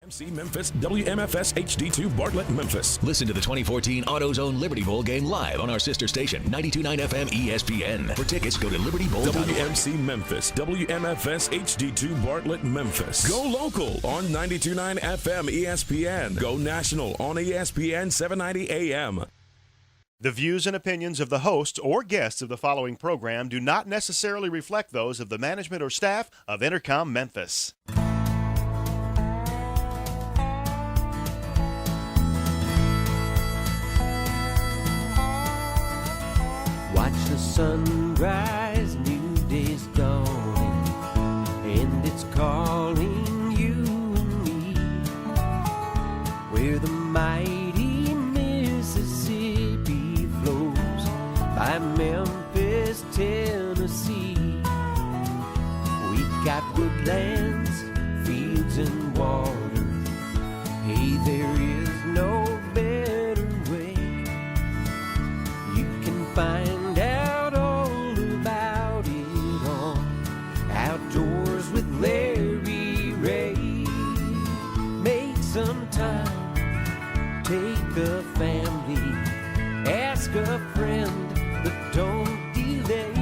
MC Memphis, WMFS HD2 Bartlett, Memphis. Listen to the 2014 AutoZone Liberty Bowl game live on our sister station, 92.9 FM ESPN. For tickets, go to libertybowl.org. WMC Memphis, WMFS HD2 Bartlett, Memphis. Go local on 92.9 FM ESPN. Go national on ESPN 790 AM. The views and opinions of the hosts or guests of the following program do not necessarily reflect those of the management or staff of Intercom Memphis. Watch the sunrise, new day's dawning, and it's calling you and me. Where the mighty Mississippi flows by Memphis, Tennessee. We've got woodlands, fields, and water. Hey, there is no better way. You can find Larry Ray. Make some time, take the family, ask a friend, but don't delay.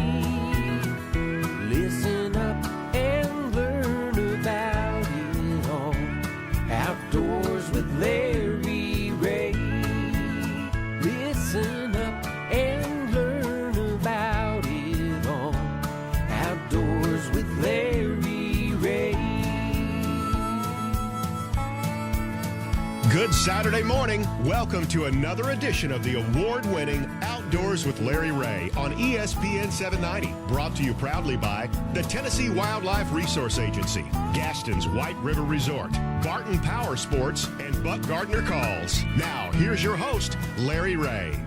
Listen up and learn about it all. Outdoors with Larry Ray. Listen up and learn about it all. Outdoors with Larry. Good Saturday morning. Welcome to another edition of the award-winning Outdoors with Larry Ray on ESPN 790. Brought to you proudly by the Tennessee Wildlife Resource Agency, Gaston's White River Resort, Barton Power Sports, and Buck Gardner Calls. Now, here's your host, Larry Ray.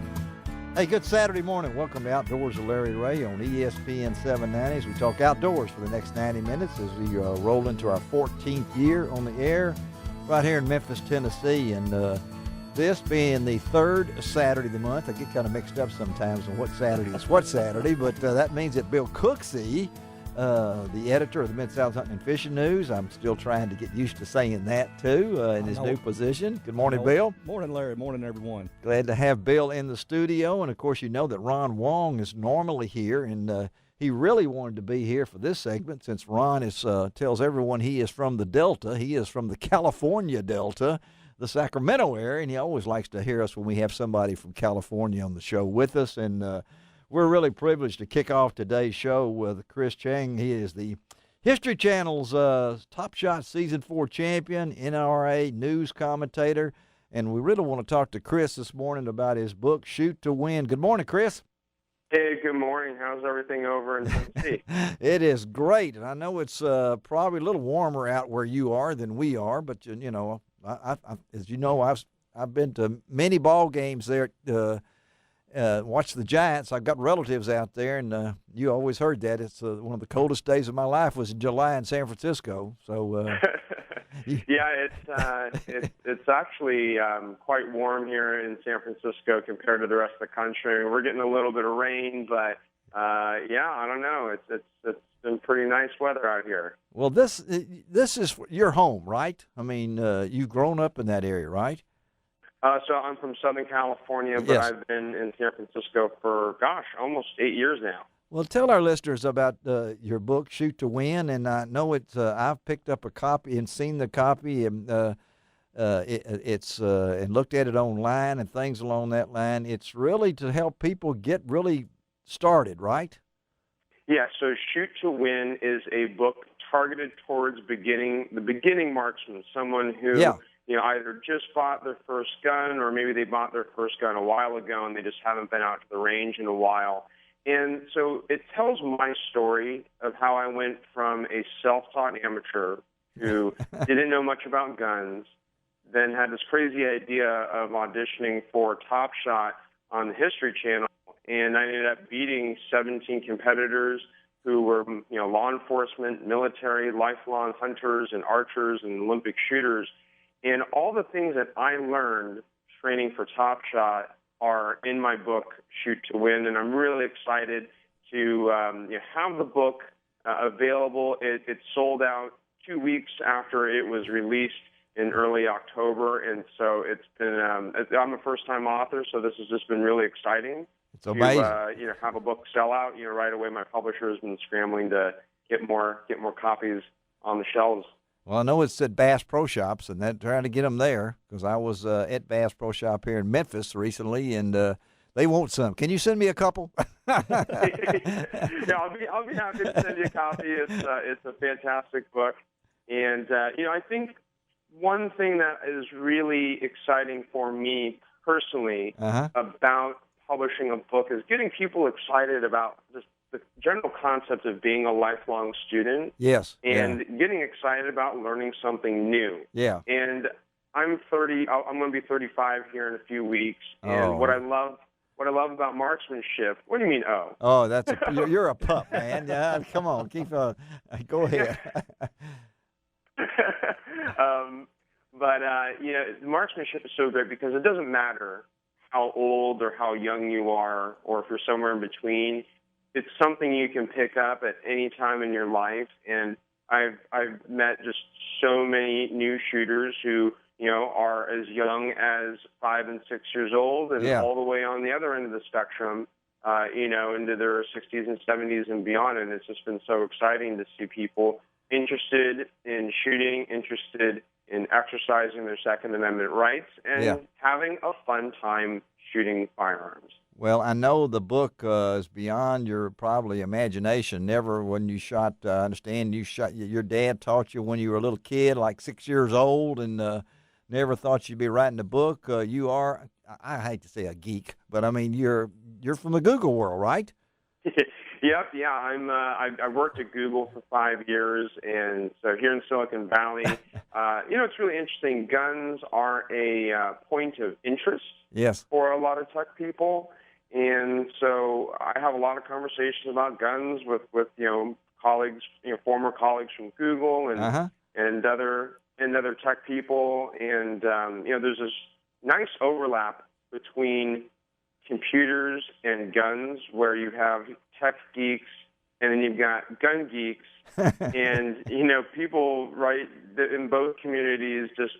Hey, good Saturday morning. Welcome to Outdoors with Larry Ray on ESPN 790 as we talk outdoors for the next 90 minutes as we roll into our 14th year on the air right here in Memphis, Tennessee. And this being the third Saturday of the month, I get kind of mixed up sometimes on what Saturday is what Saturday, but that means that Bill Cooksey, the editor of the Mid-South Hunting and Fishing News, I'm still trying to get used to saying that too in his new position. Good morning, Bill. Morning, Larry. Morning, everyone. Glad to have Bill in the studio. And, of course, you know that Ron Wong is normally here, and he really wanted to be here for this segment since Ron tells everyone he is from the Delta. He is from the California Delta, the Sacramento area, and he always likes to hear us when we have somebody from California on the show with us. And we're really privileged to kick off today's show with Chris Chang. He is the History Channel's Top Shot Season 4 champion, NRA news commentator, and we really want to talk to Chris this morning about his book, Shoot to Win. Good morning, Chris. Hey, good morning. How's everything over in Tennessee? It is great, and I know it's probably a little warmer out where you are than we are, but you know, as you know, I've been to many ball games there. Watch the Giants. I've got relatives out there, and you always heard that it's one of the coldest days of my life was in July in San Francisco. So. Yeah, it's actually quite warm here in San Francisco compared to the rest of the country. We're getting a little bit of rain, but yeah, I don't know. It's been pretty nice weather out here. Well, this is your home, right? I mean, you've grown up in that area, right? So I'm from Southern California, but yes. I've been in San Francisco for almost 8 years now. Well, tell our listeners about your book, Shoot to Win, and I know I've picked up a copy and seen the copy, and and looked at it online and things along that line. It's really to help people get really started, right? Yeah. So Shoot to Win is a book targeted towards the beginning marksman, someone who either just bought their first gun, or maybe they bought their first gun a while ago and they just haven't been out to the range in a while. And so it tells my story of how I went from a self-taught amateur who didn't know much about guns, then had this crazy idea of auditioning for Top Shot on the History Channel, and I ended up beating 17 competitors who were, law enforcement, military, lifelong hunters and archers and Olympic shooters. And all the things that I learned training for Top Shot are in my book, Shoot to Win, and I'm really excited to have the book available. It sold out 2 weeks after it was released, in early October, and so it's been. I'm a first-time author, so this has just been really exciting. It's amazing. To have a book sell out. Right away, my publisher has been scrambling to get more copies on the shelves. Well, I know it's at Bass Pro Shops, and that trying to get them there because I was at Bass Pro Shop here in Memphis recently, and they want some. Can you send me a couple? Yeah, I'll be happy to send you a copy. It's a fantastic book, and I think one thing that is really exciting for me personally about publishing a book is getting people excited about just the general concept of being a lifelong student. Yes. And getting excited about learning something new. Yeah. And I'm 30. I'm going to be 35 here in a few weeks. And what I love about marksmanship. What do you mean? Oh. Oh, you're a pup, man. Yeah, come on, keep on. Go ahead. But marksmanship is so great because it doesn't matter how old or how young you are, or if you're somewhere in between. It's something you can pick up at any time in your life, and I've met just so many new shooters who are as young as 5 and 6 years old, and all the way on the other end of the spectrum, into their 60s and 70s and beyond. And it's just been so exciting to see people interested in shooting, interested in exercising their Second Amendment rights, and having a fun time shooting firearms. Well, I know the book is beyond your probably imagination. Never when you shot, I understand your dad taught you when you were a little kid, like 6 years old, and never thought you'd be writing a book. You are, I hate to say a geek, but I mean, you're from the Google world, right? Yep, yeah. I worked at Google for 5 years, and so here in Silicon Valley, it's really interesting. Guns are a point of interest for a lot of tech people. And so I have a lot of conversations about guns with colleagues, former colleagues from Google and other tech people. And there's this nice overlap between computers and guns, where you have tech geeks and then you've got gun geeks, and people right in both communities just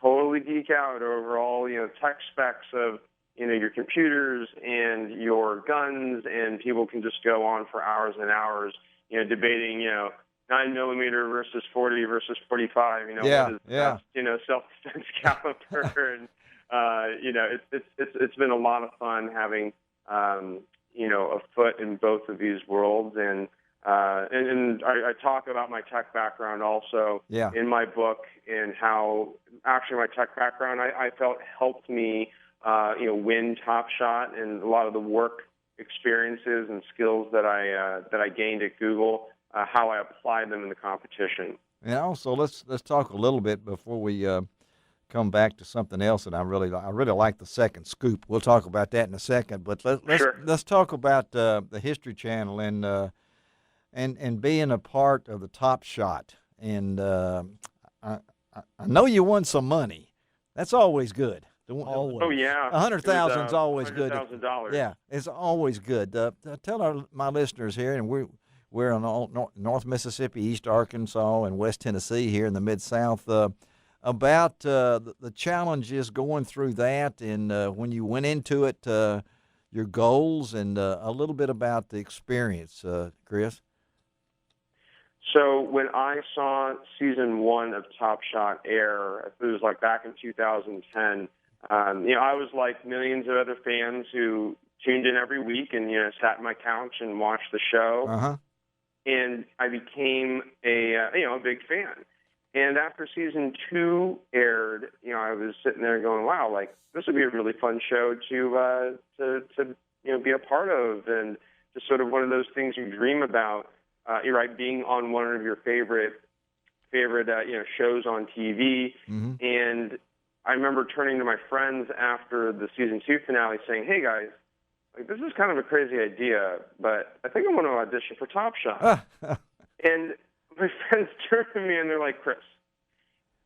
totally geek out over all tech specs of your computers and your guns, and people can just go on for hours and hours, debating, 9mm versus 40 versus 45, what is best, self-defense caliber, and it's been a lot of fun having a foot in both of these worlds, and I talk about my tech background also in my book, and how actually my tech background I felt helped me win Top Shot, and a lot of the work experiences and skills that I gained at Google, how I applied them in the competition. And also, let's talk a little bit before we come back to something else that I really like, the second scoop. We'll talk about that in a second, but let's talk about the History Channel and being a part of the Top Shot. And I know you won some money. That's always good. Always. Oh yeah, 100,000 is always good. $100,000. Yeah, it's always good. Tell my listeners here, and we're in North Mississippi, East Arkansas, and West Tennessee here in the Mid-South, about the challenges going through that, and when you went into it, your goals, and a little bit about the experience, Chris. So when I saw season 1 of Top Shot air, it was like back in 2010. I was like millions of other fans who tuned in every week and sat on my couch and watched the show, and I became a big fan. And after season 2 aired, I was sitting there going, "Wow, like this would be a really fun show to be a part of," and just sort of one of those things you dream about. You're right, being on one of your favorite shows on TV, and I remember turning to my friends after the season 2 finale saying, "Hey guys, like this is kind of a crazy idea, but I think I want to audition for Top Shot." And my friends turned to me and they're like, "Chris,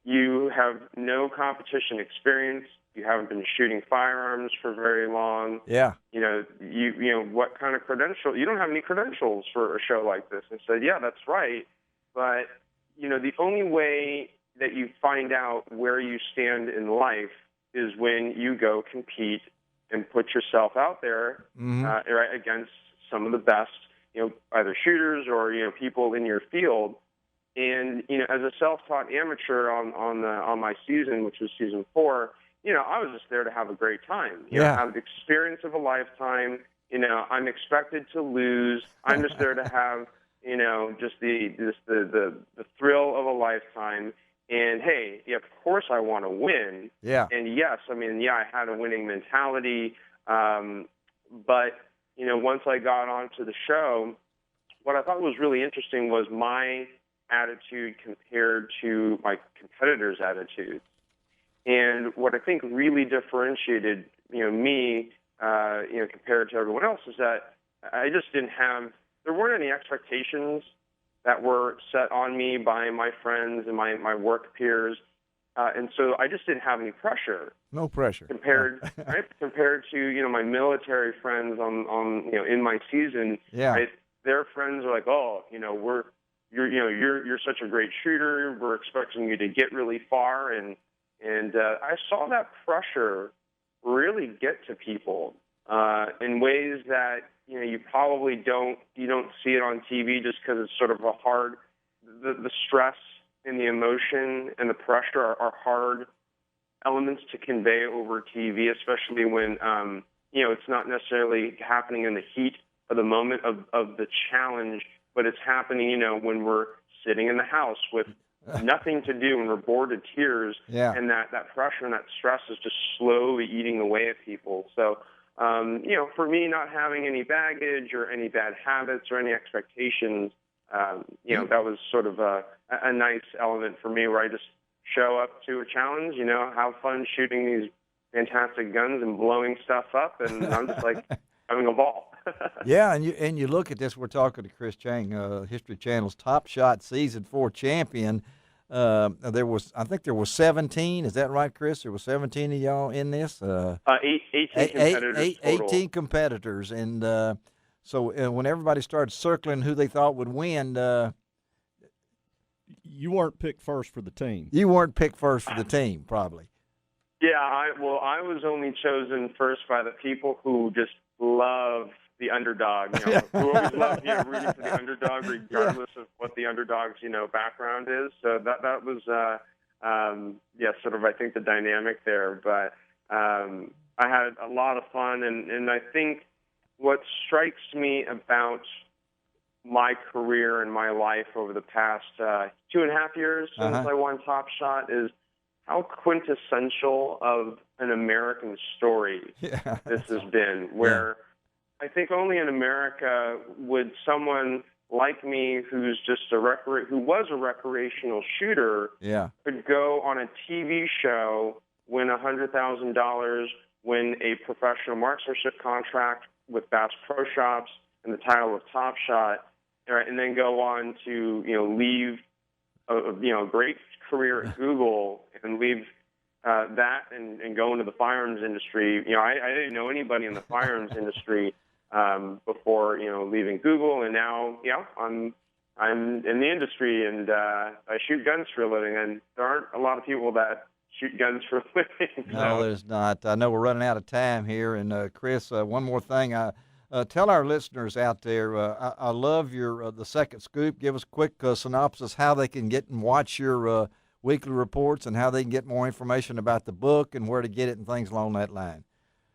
you have no competition experience. You haven't been shooting firearms for very long. Yeah. What kind of credential? You don't have any credentials for a show like this." And I said, "Yeah, that's right. But, the only way that you find out where you stand in life is when you go compete and put yourself out there right, against some of the best, either shooters or people in your field. And as a self-taught amateur on my season, which was season 4, I was just there to have a great time. Have the experience of a lifetime. I'm expected to lose. I'm just there to have just the thrill of a lifetime. And hey, of course I want to win. Yeah. And yes, I had a winning mentality. But once I got onto the show, what I thought was really interesting was my attitude compared to my competitors' attitudes. And what I think really differentiated, me, compared to everyone else is that I just there weren't any expectations that were set on me by my friends and my work peers. And so I just didn't have any pressure. No pressure. Compared to, my military friends on in my season. Yeah. Right? Their friends are like, oh, you're such a great shooter. We're expecting you to get really far. And I saw that pressure really get to people in ways that you probably don't see it on TV just because it's sort of a hard. The stress and the emotion and the pressure are hard elements to convey over TV, especially when it's not necessarily happening in the heat of the moment of the challenge, but it's happening when we're sitting in the house with nothing to do and we're bored to tears, and that pressure and that stress is just slowly eating away at people. So, for me, not having any baggage or any bad habits or any expectations, that was sort of a nice element for me where I just show up to a challenge, have fun shooting these fantastic guns and blowing stuff up, and I'm just like having a ball. Yeah, and you look at this. We're talking to Chris Chang, History Channel's Top Shot Season 4 champion. I think there was 17. Is that right, Chris? There was 17 of y'all in this. 18 competitors total. 18 competitors, and so when everybody started circling who they thought would win, you weren't picked first for the team. You weren't picked first for the team, probably. Yeah, I was only chosen first by the people who just love the underdog, who always love rooting for the underdog regardless of what the underdog's, background is. So that was, sort of, I think, the dynamic there. But I had a lot of fun, and I think what strikes me about my career and my life over the past 2.5 years since I won Top Shot is how quintessential of an American story this has been, where I think only in America would someone like me who's just who was a recreational shooter could go on a TV show, win $100,000, win a professional marksmanship contract with Bass Pro Shops and the title of Top Shot, and then go on to leave a great career at Google and leave that and go into the firearms industry. I didn't know anybody in the firearms industry before leaving Google, and now I'm in the industry and I shoot guns for a living, and there aren't a lot of people that shoot guns for a living. No, there's not. I know we're running out of time here, and Chris, one more thing. Tell our listeners out there, I love your the Second Scoop. Give us a quick synopsis how they can get and watch your weekly reports and how they can get more information about the book and where to get it and things along that line.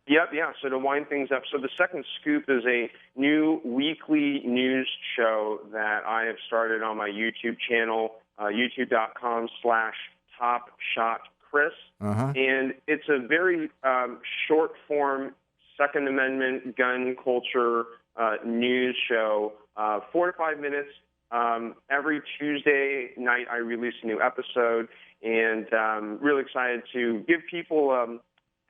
Yep, yeah. So to wind things up, so the Second Scoop is a new weekly news show that I have started on my YouTube channel, youtube.com/TopShotChris. And it's a very short form Second Amendment gun culture news show, 4 to 5 minutes. Every Tuesday night I release a new episode, and really excited to give people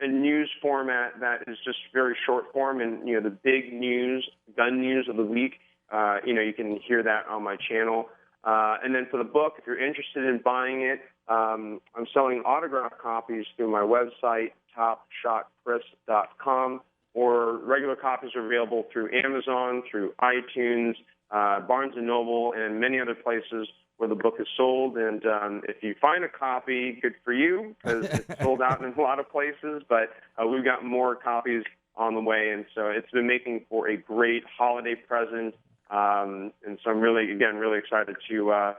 a news format that is just very short form, and the big news, gun news of the week. You can hear that on my channel. And then for the book, if you're interested in buying it, I'm selling autographed copies through my website, TopShotChris.com, or regular copies are available through Amazon, through iTunes, Barnes & Noble, and many other places where the book is sold. And if you find a copy, good for you, because it's sold out in a lot of places. But we've got more copies on the way, and so it's been making for a great holiday present. And so I'm really excited to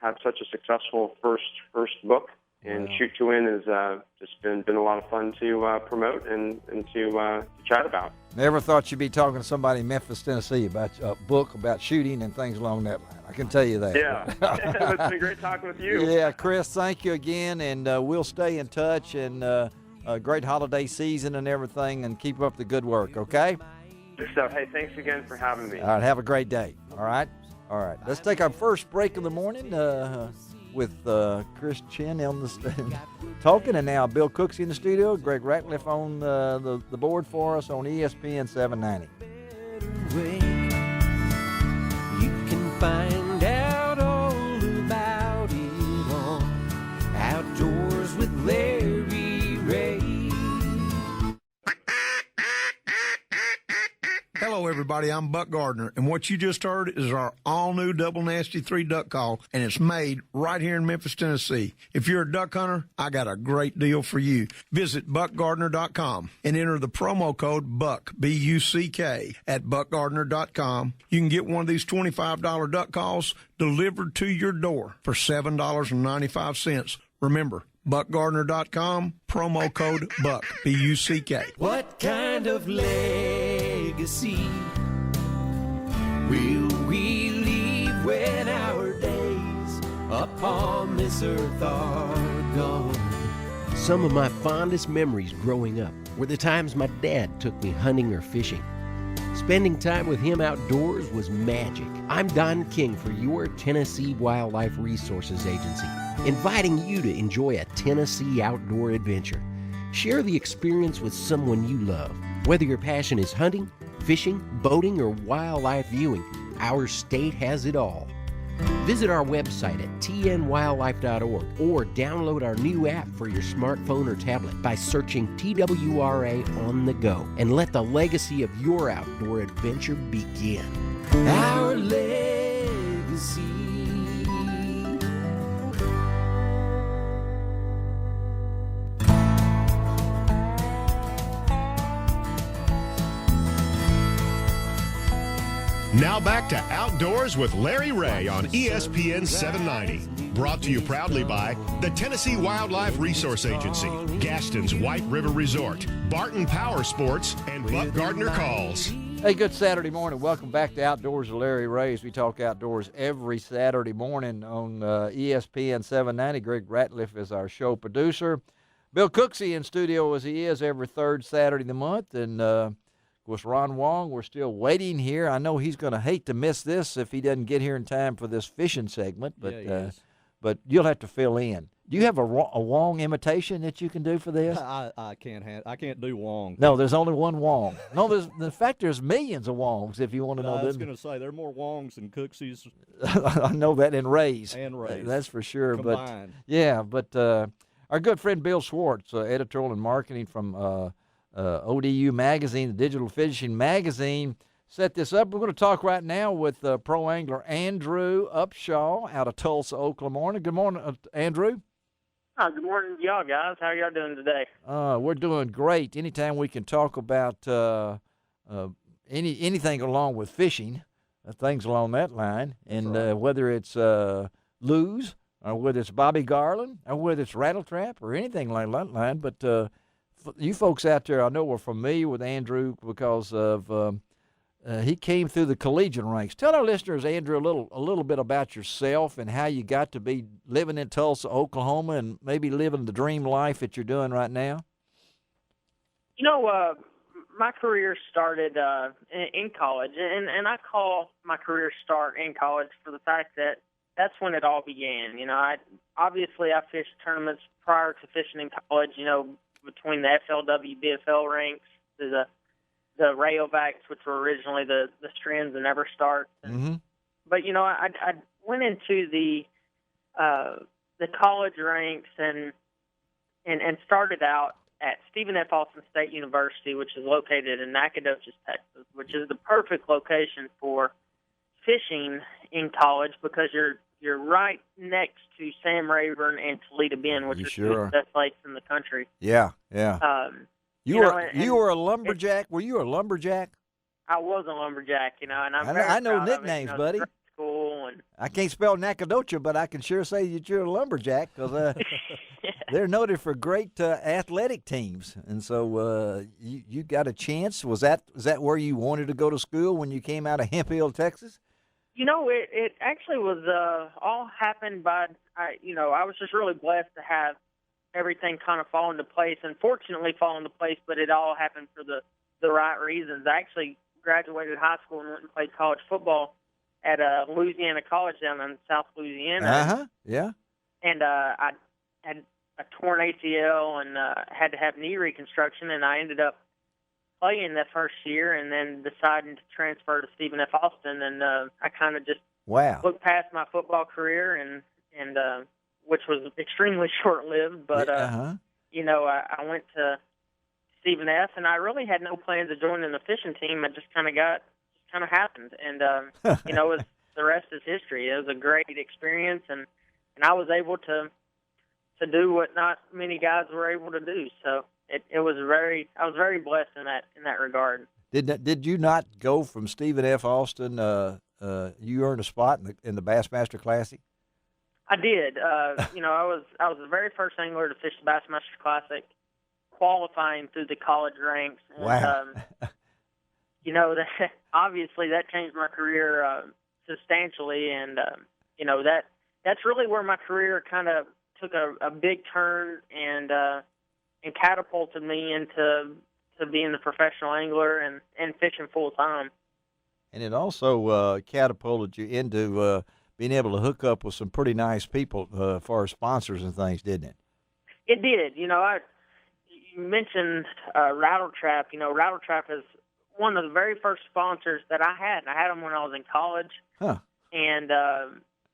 have such a successful first book. And Shoot to Win has just been a lot of fun to promote and to chat about. Never thought you'd be talking to somebody in Memphis, Tennessee about a book about shooting and things along that line. I can tell you that. Yeah. It's been great talking with you. Yeah, Chris, thank you again, and we'll stay in touch, and a great holiday season and everything, and keep up the good work, okay? Good stuff. Hey, thanks again for having me. All right, have a great day. All right? All right. Let's take our first break of the morning with Chris Chin on the talking, and now Bill Cooksey in the studio, Greg Ratliff on the board for us on ESPN 790. You can find out all about it on Outdoors with Larry Ray. Hello, everybody. I'm Buck Gardner, and what you just heard is our all-new Double Nasty 3 duck call, and it's made right here in Memphis, Tennessee. If you're a duck hunter, I got a great deal for you. Visit buckgardner.com and enter the promo code BUCK, B-U-C-K, at buckgardner.com. You can get one of these $25 duck calls delivered to your door for $7.95. Remember, buckgardner.com, promo code BUCK, B-U-C-K. What kind of legacy will we leave when our days upon this earth are gone? Some of my fondest memories growing up were the times my dad took me hunting or fishing. Spending time with him outdoors was magic. I'm Don King for your Tennessee Wildlife Resources Agency, inviting you to enjoy a Tennessee outdoor adventure. Share the experience with someone you love. Whether your passion is hunting, fishing, boating, or wildlife viewing, our state has it all. Visit our website at tnwildlife.org or download our new app for your smartphone or tablet by searching TWRA on the go, and let the legacy of your outdoor adventure begin. Our legacy. Now back to Outdoors with Larry Ray on ESPN 790. Brought to you proudly by the Tennessee Wildlife Resource Agency, Gaston's White River Resort, Barton Power Sports, and Buck Gardner Calls. Hey, good Saturday morning. Welcome back to Outdoors with Larry Ray, as we talk outdoors every Saturday morning on ESPN 790. Greg Ratliff is our show producer. Bill Cooksey in studio as he is every third Saturday of the month, and of course, Ron Wong, we're still waiting here. I know he's going to hate to miss this if he doesn't get here in time for this fishing segment, but you'll have to fill in. Do you have a Wong imitation that you can do for this? I can't do Wong. No, there's only one Wong. No, there's millions of Wongs if you want to know. I was going to say there are more Wongs than Cookseys. I know that in Rays. And Rays. That's for sure. Combined. But our good friend Bill Schwartz, editorial and marketing from ODU Magazine, the Digital Fishing Magazine, set this up. We're going to talk right now with pro angler Andrew Upshaw out of Tulsa, Oklahoma. Good morning, Andrew. Good morning to y'all, guys. How are y'all doing today? We're doing great. Anytime we can talk about anything along with fishing, things along that line, and right. Whether it's Lew's or whether it's Bobby Garland or whether it's Rattle Trap or anything like that line, but you folks out there, I know, are familiar with Andrew because of he came through the collegiate ranks. Tell our listeners, Andrew, a little bit about yourself and how you got to be living in Tulsa, Oklahoma, and maybe living the dream life that you're doing right now. You know, my career started in college, and I call my career start in college for the fact that that's when it all began. You know, I fished tournaments prior to fishing in college. You know, between the FLW, BFL ranks, the Rayovacs, which were originally the Strands and Everstart. Mm-hmm. But you know, I went into the college ranks and started out at Stephen F. Austin State University, which is located in Nacogdoches, Texas, which is the perfect location for fishing in college because you're you're right next to Sam Rayburn and Toledo Bend, which are two of the best lakes in the country. Yeah, yeah. You were a lumberjack. Were you a lumberjack? I was a lumberjack, and I'm I know proud nicknames, of it, buddy. School and I can't spell Nacogdoches, but I can sure say that you're a lumberjack because they're noted for great athletic teams. And so you got a chance. Was that where you wanted to go to school when you came out of Hemphill, Texas? It actually was all happened by I was just really blessed to have everything kind of fall into place, and fortunately fall into place, but it all happened for the right reasons. I actually graduated high school and went and played college football at Louisiana College down in South Louisiana. Yeah. And I had a torn ACL and had to have knee reconstruction, and I ended up playing that first year and then deciding to transfer to Stephen F. Austin, and I kind of just looked past my football career and which was extremely short-lived, but I went to Stephen F. and I really had no plans of joining the fishing team. It just kind of happened, and the rest is history. It was a great experience, and I was able to do what not many guys were able to do. So I was very blessed in that regard. Did you not go from Stephen F. Austin? You earned a spot in the Bassmaster Classic. I did. I was the very first angler to fish the Bassmaster Classic, qualifying through the college ranks. And, wow. Obviously that changed my career substantially, and that's really where my career kind of took a big turn and catapulted me into being a professional angler and fishing full time. And it also catapulted you into being able to hook up with some pretty nice people for sponsors and things, didn't it? It did. You mentioned Rattle Trap. Rattle Trap is one of the very first sponsors that I had. I had them when I was in college. Huh. And,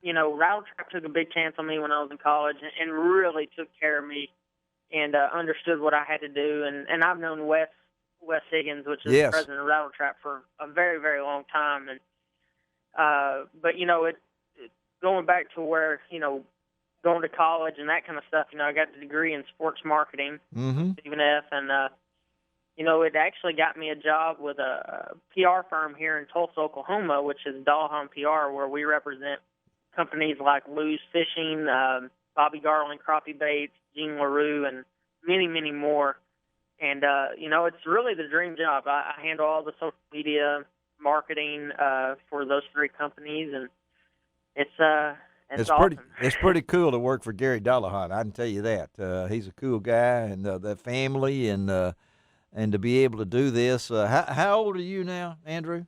Rattle Trap took a big chance on me when I was in college and really took care of me and understood what I had to do. And I've known Wes Higgins, which is the president of Rattle Trap, for a very, very long time. And but going back to where going to college and that kind of stuff, I got the degree in sports marketing, Stephen F. And it actually got me a job with a PR firm here in Tulsa, Oklahoma, which is Dahlham PR, where we represent companies like Lou's Fishing, Bobby Garland Crappie Baits, Gene LaRue, and many, many more. And, it's really the dream job. I handle all the social media marketing for those three companies, and it's awesome. It's pretty cool to work for Gary Dollahan, I can tell you that. He's a cool guy, and the family, and to be able to do this. How old are you now, Andrew?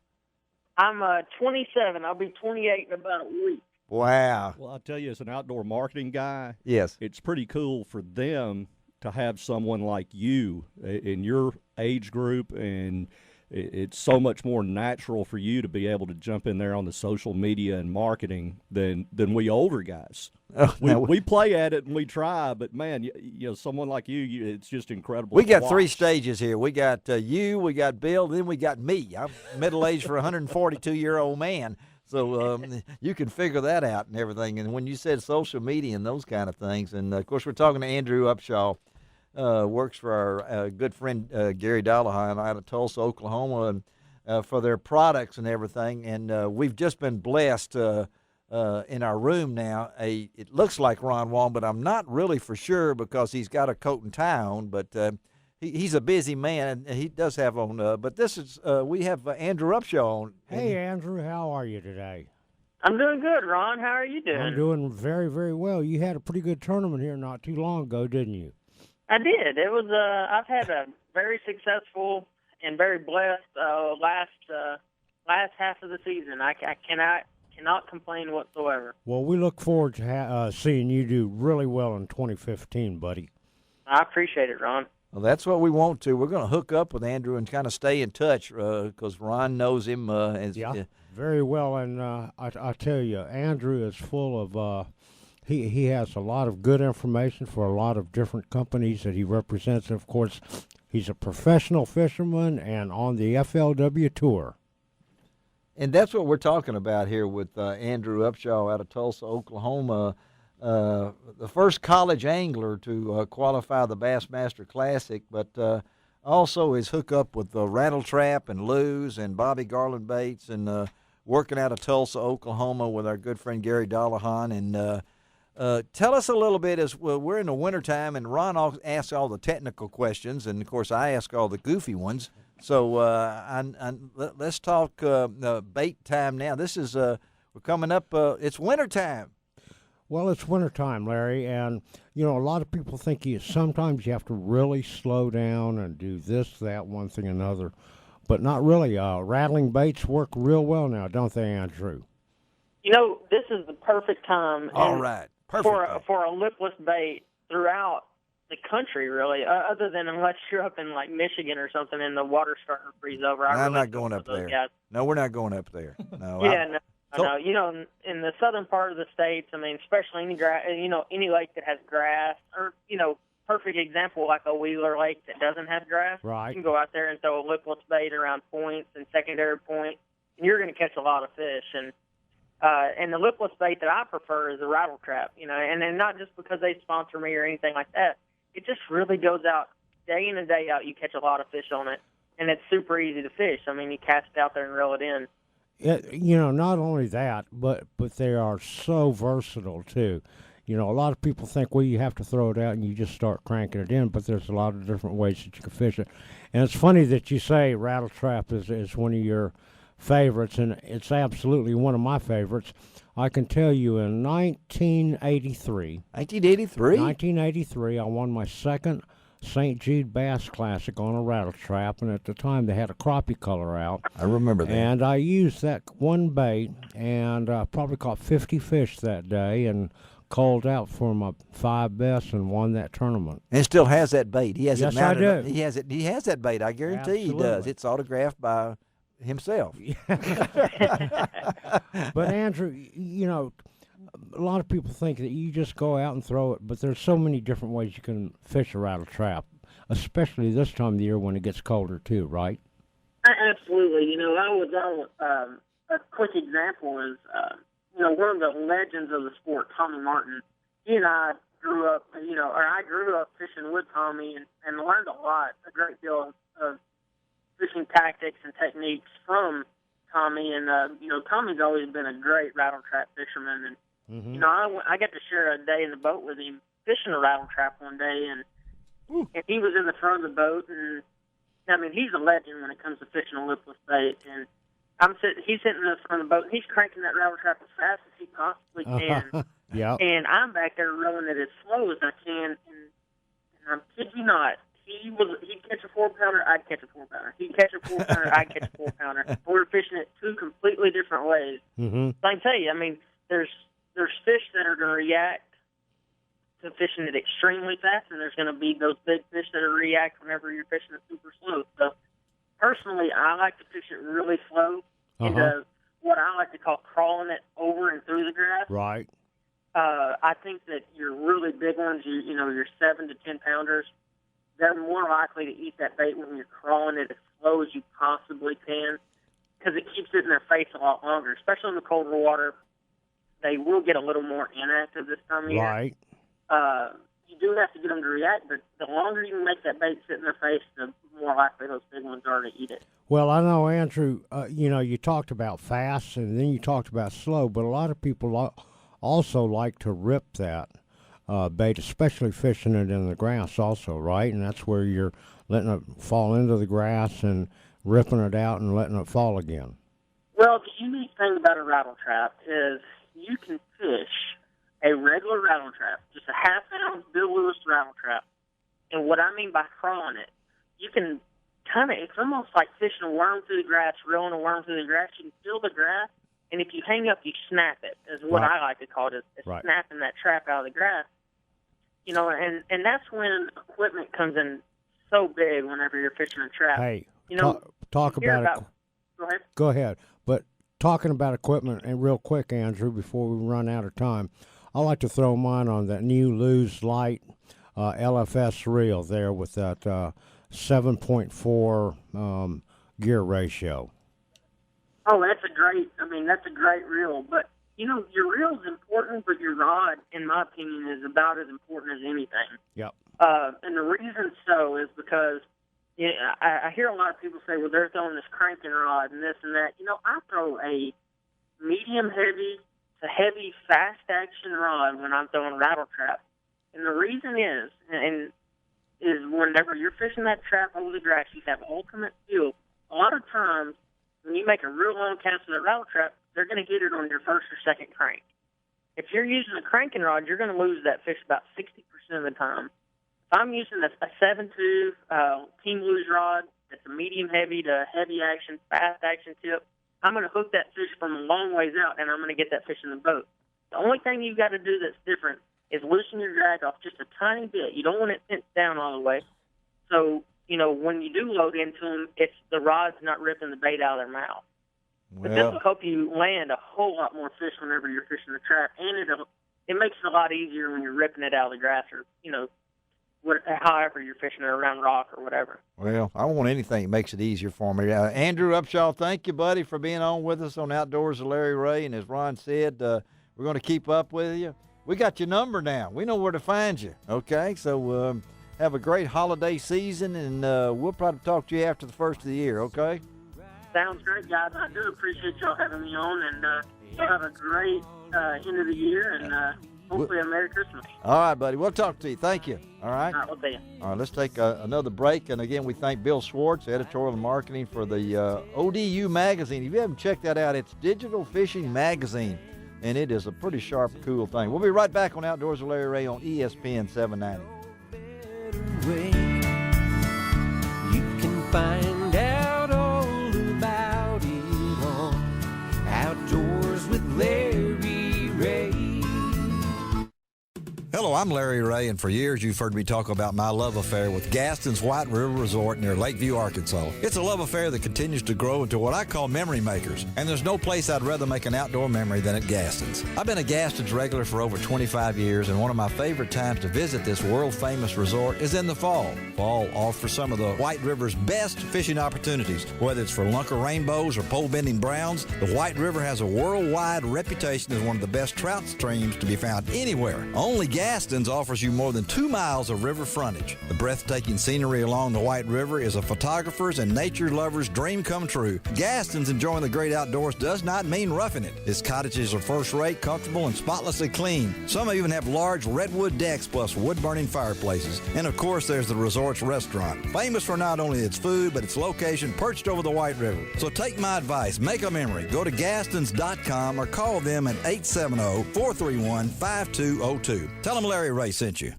I'm 27. I'll be 28 in about a week. Wow. Well, I'll tell you, as an outdoor marketing guy, yes, it's pretty cool for them to have someone like you in your age group, and it's so much more natural for you to be able to jump in there on the social media and marketing than we older guys. We play at it and we try, but man, someone like you, it's just incredible. We got three stages here. We got you, we got Bill, then we got me. I'm middle-aged for a 142-year-old man. So you can figure that out and everything. And when you said social media and those kind of things, and, of course, we're talking to Andrew Upshaw, works for our good friend Gary Dollahan out of Tulsa, Oklahoma, and for their products and everything. And we've just been blessed in our room now. It looks like Ron Wong, but I'm not really for sure because he's got a coat and tie on. But he's a busy man, and he does have on. But this is we have Andrew Upshaw on. Hey, Andrew, how are you today? I'm doing good, Ron. How are you doing? I'm doing very, very well. You had a pretty good tournament here not too long ago, didn't you? I did. It was. I've had a very successful and very blessed last half of the season. I cannot complain whatsoever. Well, we look forward to seeing you do really well in 2015, buddy. I appreciate it, Ron. Well, that's what we want to. We're going to hook up with Andrew and kind of stay in touch because Ron knows him. Very well. And I tell you, Andrew is full of he has a lot of good information for a lot of different companies that he represents. And, of course, he's a professional fisherman and on the FLW Tour. And that's what we're talking about here with Andrew Upshaw out of Tulsa, Oklahoma, the first college angler to qualify the Bassmaster Classic, but also is hooked up with Rattle Trap and Lew's and Bobby Garland Baits, and working out of Tulsa, Oklahoma with our good friend Gary Dollahan. And tell us a little bit, as well, we're in the wintertime, and Ron asks all the technical questions, and, of course, I ask all the goofy ones. So let's talk bait time now. This is we're coming up. It's wintertime. Well, it's wintertime, Larry, and, a lot of people think sometimes you have to really slow down and do this, that, one thing, another, but not really. Rattling baits work real well now, don't they, Andrew? This is the perfect time. All right. Perfect. For a lipless bait throughout the country, really, other than unless you're up in, like, Michigan or something and the water's starting to freeze over. I'm not going up there. Guys. No, we're not going up there. No. Yeah, no. In the southern part of the states, I mean, especially any lake that has grass, or, perfect example, like a Wheeler Lake that doesn't have grass. Right. You can go out there and throw a lipless bait around points and secondary points, and you're going to catch a lot of fish. And the lipless bait that I prefer is a Rattle Trap, and not just because they sponsor me or anything like that. It just really goes out day in and day out. You catch a lot of fish on it, and it's super easy to fish. I mean, you cast it out there and reel it in. Not only that, but they are so versatile too. A lot of people think, well, you have to throw it out and you just start cranking it in, but there's a lot of different ways that you can fish it. And it's funny that you say Rattle Trap is one of your favorites, and it's absolutely one of my favorites. I can tell you in 1983, I won my second St. Jude Bass Classic on a Rattle Trap, and at the time they had a crappie color out. I remember that. And I used that one bait, and probably caught 50 fish that day, and called out for my 5 best and won that tournament. And still has that bait. He has yes, it mounted. I do. He has it. He has that bait. I guarantee Absolutely. He does. It's autographed by himself. But Andrew, a lot of people think that you just go out and throw it, but there's so many different ways you can fish a Rattle Trap, especially this time of the year when it gets colder too, right? Absolutely. A quick example is, one of the legends of the sport, Tommy Martin. He and I grew up, I grew up fishing with Tommy and learned a great deal of fishing tactics and techniques from Tommy. And, Tommy's always been a great Rattle Trap fisherman. And, I got to share a day in the boat with him fishing a Rattle Trap one day. And he was in the front of the boat. And, I mean, he's a legend when it comes to fishing a lipless bait. And he's sitting in the front of the boat. And he's cranking that Rattle Trap as fast as he possibly can. Yeah. And I'm back there reeling it as slow as I can. And I'm kidding you not. He'd catch a 4-pounder, I'd catch a 4-pounder. He'd catch a 4-pounder, I'd catch a 4-pounder. We're fishing it two completely different ways. Mm-hmm. So I can tell you, I mean, there's fish that are going to react to fishing it extremely fast, and there's going to be those big fish that are react whenever you're fishing it super slow. So personally, I like to fish it really slow into what I like to call crawling it over and through the grass. Right. I think that your really big ones, your 7 to 10 pounders, they're more likely to eat that bait when you're crawling it as slow as you possibly can, because it keeps it in their face a lot longer, especially in the colder water. They will get a little more inactive this time of year. Right. You do have to get them to react, but the longer you can make that bait sit in their face, the more likely those big ones are to eat it. Well, I know, Andrew, you talked about fast and then you talked about slow, but a lot of people also like to rip that bait, especially fishing it in the grass also, right? And that's where you're letting it fall into the grass and ripping it out and letting it fall again. Well, the unique thing about a Rattle Trap is you can fish a regular Rattle Trap, just a half-ounce Bill Lewis Rattle Trap. And what I mean by crawling it, you can it's almost like fishing a worm through the grass, reeling a worm through the grass. You can feel the grass, and if you hang up, you snap it, is what I like to call it, is snapping that trap out of the grass. And that's when equipment comes in so big whenever you're fishing a trap. Hey, talk about it. Go ahead. But talking about equipment, and real quick, Andrew, before we run out of time, I like to throw mine on that new Lew's Light LFS reel there with that 7.4 gear ratio. Oh, that's a great reel. But, your reel's important, but your rod, in my opinion, is about as important as anything. Yep. And the reason so is because I hear a lot of people say, well, they're throwing this cranking rod and this and that. I throw a medium heavy to heavy fast action rod when I'm throwing rattle trap. And the reason is whenever you're fishing that trap over the grass, you have ultimate feel. A lot of times when you make a real long cast with that rattle trap, they're going to get it on your first or second crank. If you're using a cranking rod, you're going to lose that fish about 60% of the time. If I'm using a 7-2 King Blues rod that's a medium heavy to heavy action, fast action tip, I'm going to hook that fish from a long ways out, and I'm going to get that fish in the boat. The only thing you've got to do that's different is loosen your drag off just a tiny bit. You don't want it pinched down all the way. So, when you do load into them, it's the rod's not ripping the bait out of their mouth. But this will help you land a whole lot more fish whenever you're fishing the trap, and it makes it a lot easier when you're ripping it out of the grass or, however you're fishing it around rock or whatever. Well, I want anything that makes it easier for me. Andrew Upshaw, thank you, buddy, for being on with us on Outdoors with Larry Ray. And as Ron said, we're going to keep up with you. We got your number now. We know where to find you, okay? So have a great holiday season, and we'll probably talk to you after the first of the year, okay? Sounds great, guys. I do appreciate y'all having me on, and y'all have a great end of the year, and hopefully a Merry Christmas. All right, buddy. We'll talk to you. Thank you. All right? All right, we'll see you. All right, let's take another break. And, again, we thank Bill Schwartz, editorial and marketing for the ODU magazine. If you haven't checked that out, it's Digital Fishing Magazine, and it is a pretty sharp, cool thing. We'll be right back on Outdoors with Larry Ray on ESPN 790. You can find out all about it on Outdoors with Larry Ray. Hello, I'm Larry Ray, and for years you've heard me talk about my love affair with Gaston's White River Resort near Lakeview, Arkansas. It's a love affair that continues to grow into what I call memory makers, and there's no place I'd rather make an outdoor memory than at Gaston's. I've been a Gaston's regular for over 25 years, and one of my favorite times to visit this world-famous resort is in the fall. Fall offers some of the White River's best fishing opportunities. Whether it's for lunker rainbows or pole-bending browns, the White River has a worldwide reputation as one of the best trout streams to be found anywhere. Only Gaston's offers you more than 2 miles of river frontage. The breathtaking scenery along the White River is a photographer's and nature lover's dream come true. Gaston's enjoying the great outdoors does not mean roughing it. Its cottages are first-rate, comfortable, and spotlessly clean. Some even have large redwood decks plus wood-burning fireplaces. And of course, there's the resort's restaurant, famous for not only its food, but its location perched over the White River. So take my advice, make a memory. Go to Gastons.com or call them at 870-431-5202. Tell them Larry Ray sent you.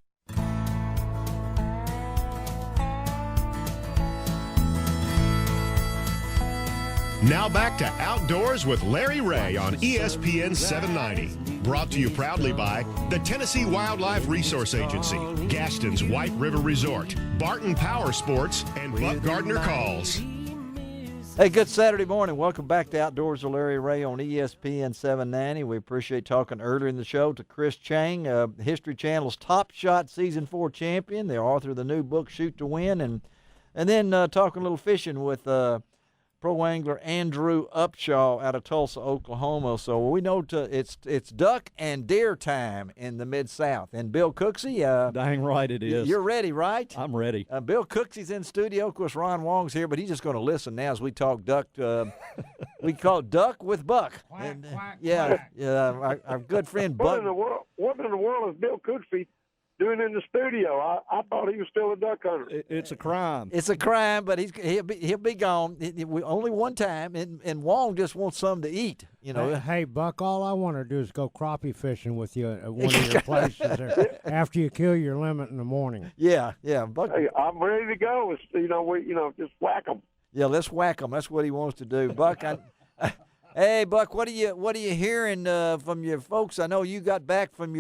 Now back to Outdoors with Larry Ray on ESPN 790. Brought to you proudly by the Tennessee Wildlife Resource Agency, Gaston's White River Resort, Barton Power Sports, and Buck Gardner Calls. Hey, good Saturday morning. Welcome back to Outdoors with Larry Ray on ESPN 790. We appreciate talking earlier in the show to Chris Chang, History Channel's Top Shot Season 4 champion, the author of the new book, Shoot to Win, and then talking a little fishing with pro angler Andrew Upshaw out of Tulsa, Oklahoma. So we know it's duck and deer time in the Mid-South. And Bill Cooksey. Dang right it is. You're ready, right? I'm ready. Bill Cooksey's in studio. Of course, Ron Wong's here, but he's just going to listen now as we talk duck. We call it Duck with Buck. Quack, quack, yeah, quack. Yeah. Our good friend Buck. What in the world is Bill Cooksey doing in the studio? I thought he was still a duck hunter. It's a crime. It's a crime, but he'll be gone. Only one time, and Wong just wants something to eat. You know. Hey, Buck, all I want to do is go crappie fishing with you at one of your places there after you kill your limit in the morning. Yeah, Buck. Hey, I'm ready to go. It's, just whack them. Yeah, let's whack them. That's what he wants to do, Buck. Hey, Buck, what are you hearing from your folks? I know you got back from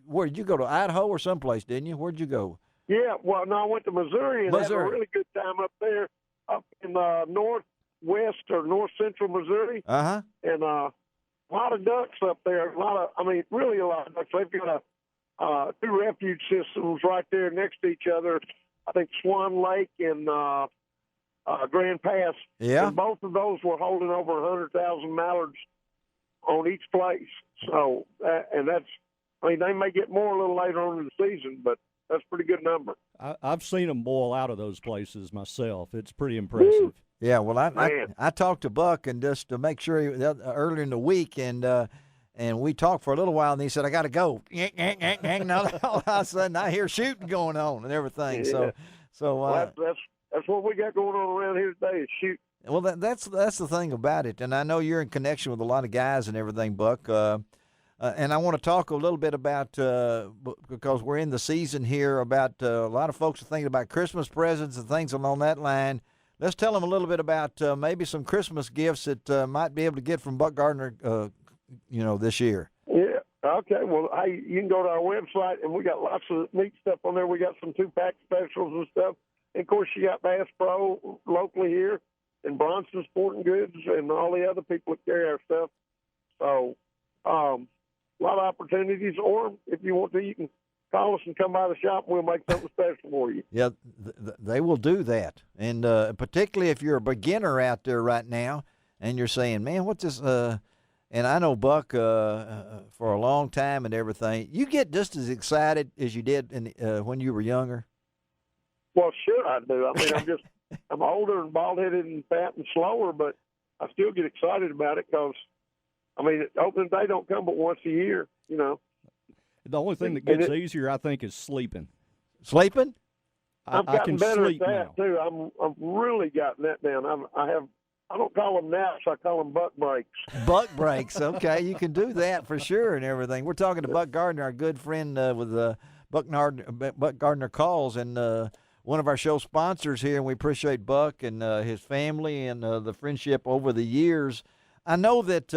where did you go, to Idaho or someplace, didn't you? Where'd you go? Yeah, well, no, I went to Missouri and had a really good time up there, up in northwest or north central Missouri. Uh-huh. And a lot of ducks up there. Really a lot of ducks. They've got 2 refuge systems right there next to each other. I think Swan Lake and Grand Pass. Yeah. And both of those were holding over 100,000 mallards on each place. So, and that's, I mean, they may get more a little later on in the season, but that's a pretty good number. I've seen them boil out of those places myself. It's pretty impressive. Woo. Yeah, well, I talked to Buck and just to make sure earlier in the week, and we talked for a little while, and he said, "I got to go." Now all of a sudden, I hear shooting going on and everything. Yeah. So that's what we got going on around here today is shooting. Well, that's the thing about it, and I know you're in connection with a lot of guys and everything, Buck. And I want to talk a little bit about because we're in the season here about a lot of folks are thinking about Christmas presents and things along that line. Let's tell them a little bit about maybe some Christmas gifts that might be able to get from Buck Gardner, this year. Yeah. Okay. Well, hey, you can go to our website, and we got lots of neat stuff on there. We got some 2-pack specials and stuff. And of course, you got Bass Pro locally here, and Bronson Sporting Goods, and all the other people that carry our stuff. So, a lot of opportunities. Or if you want to, you can call us and come by the shop, and we'll make something special for you. Yeah, they will do that. And particularly if you're a beginner out there right now and you're saying, man, what's this? And I know Buck for a long time and everything. You get just as excited as you did when you were younger? Well, sure I do. I mean, I'm older and bald-headed and fat and slower, but I still get excited about it because, I mean, opening day don't come but once a year, The only thing that gets easier, I think, is sleeping. Sleeping? I've I gotten can better sleep at that now. too. I've really gotten that down. I don't call them naps. I call them buck breaks. Buck breaks. Okay, you can do that for sure and everything. We're talking to Buck Gardner, our good friend with Buck Gardner Calls, and one of our show sponsors here, and we appreciate Buck and his family and the friendship over the years. I know that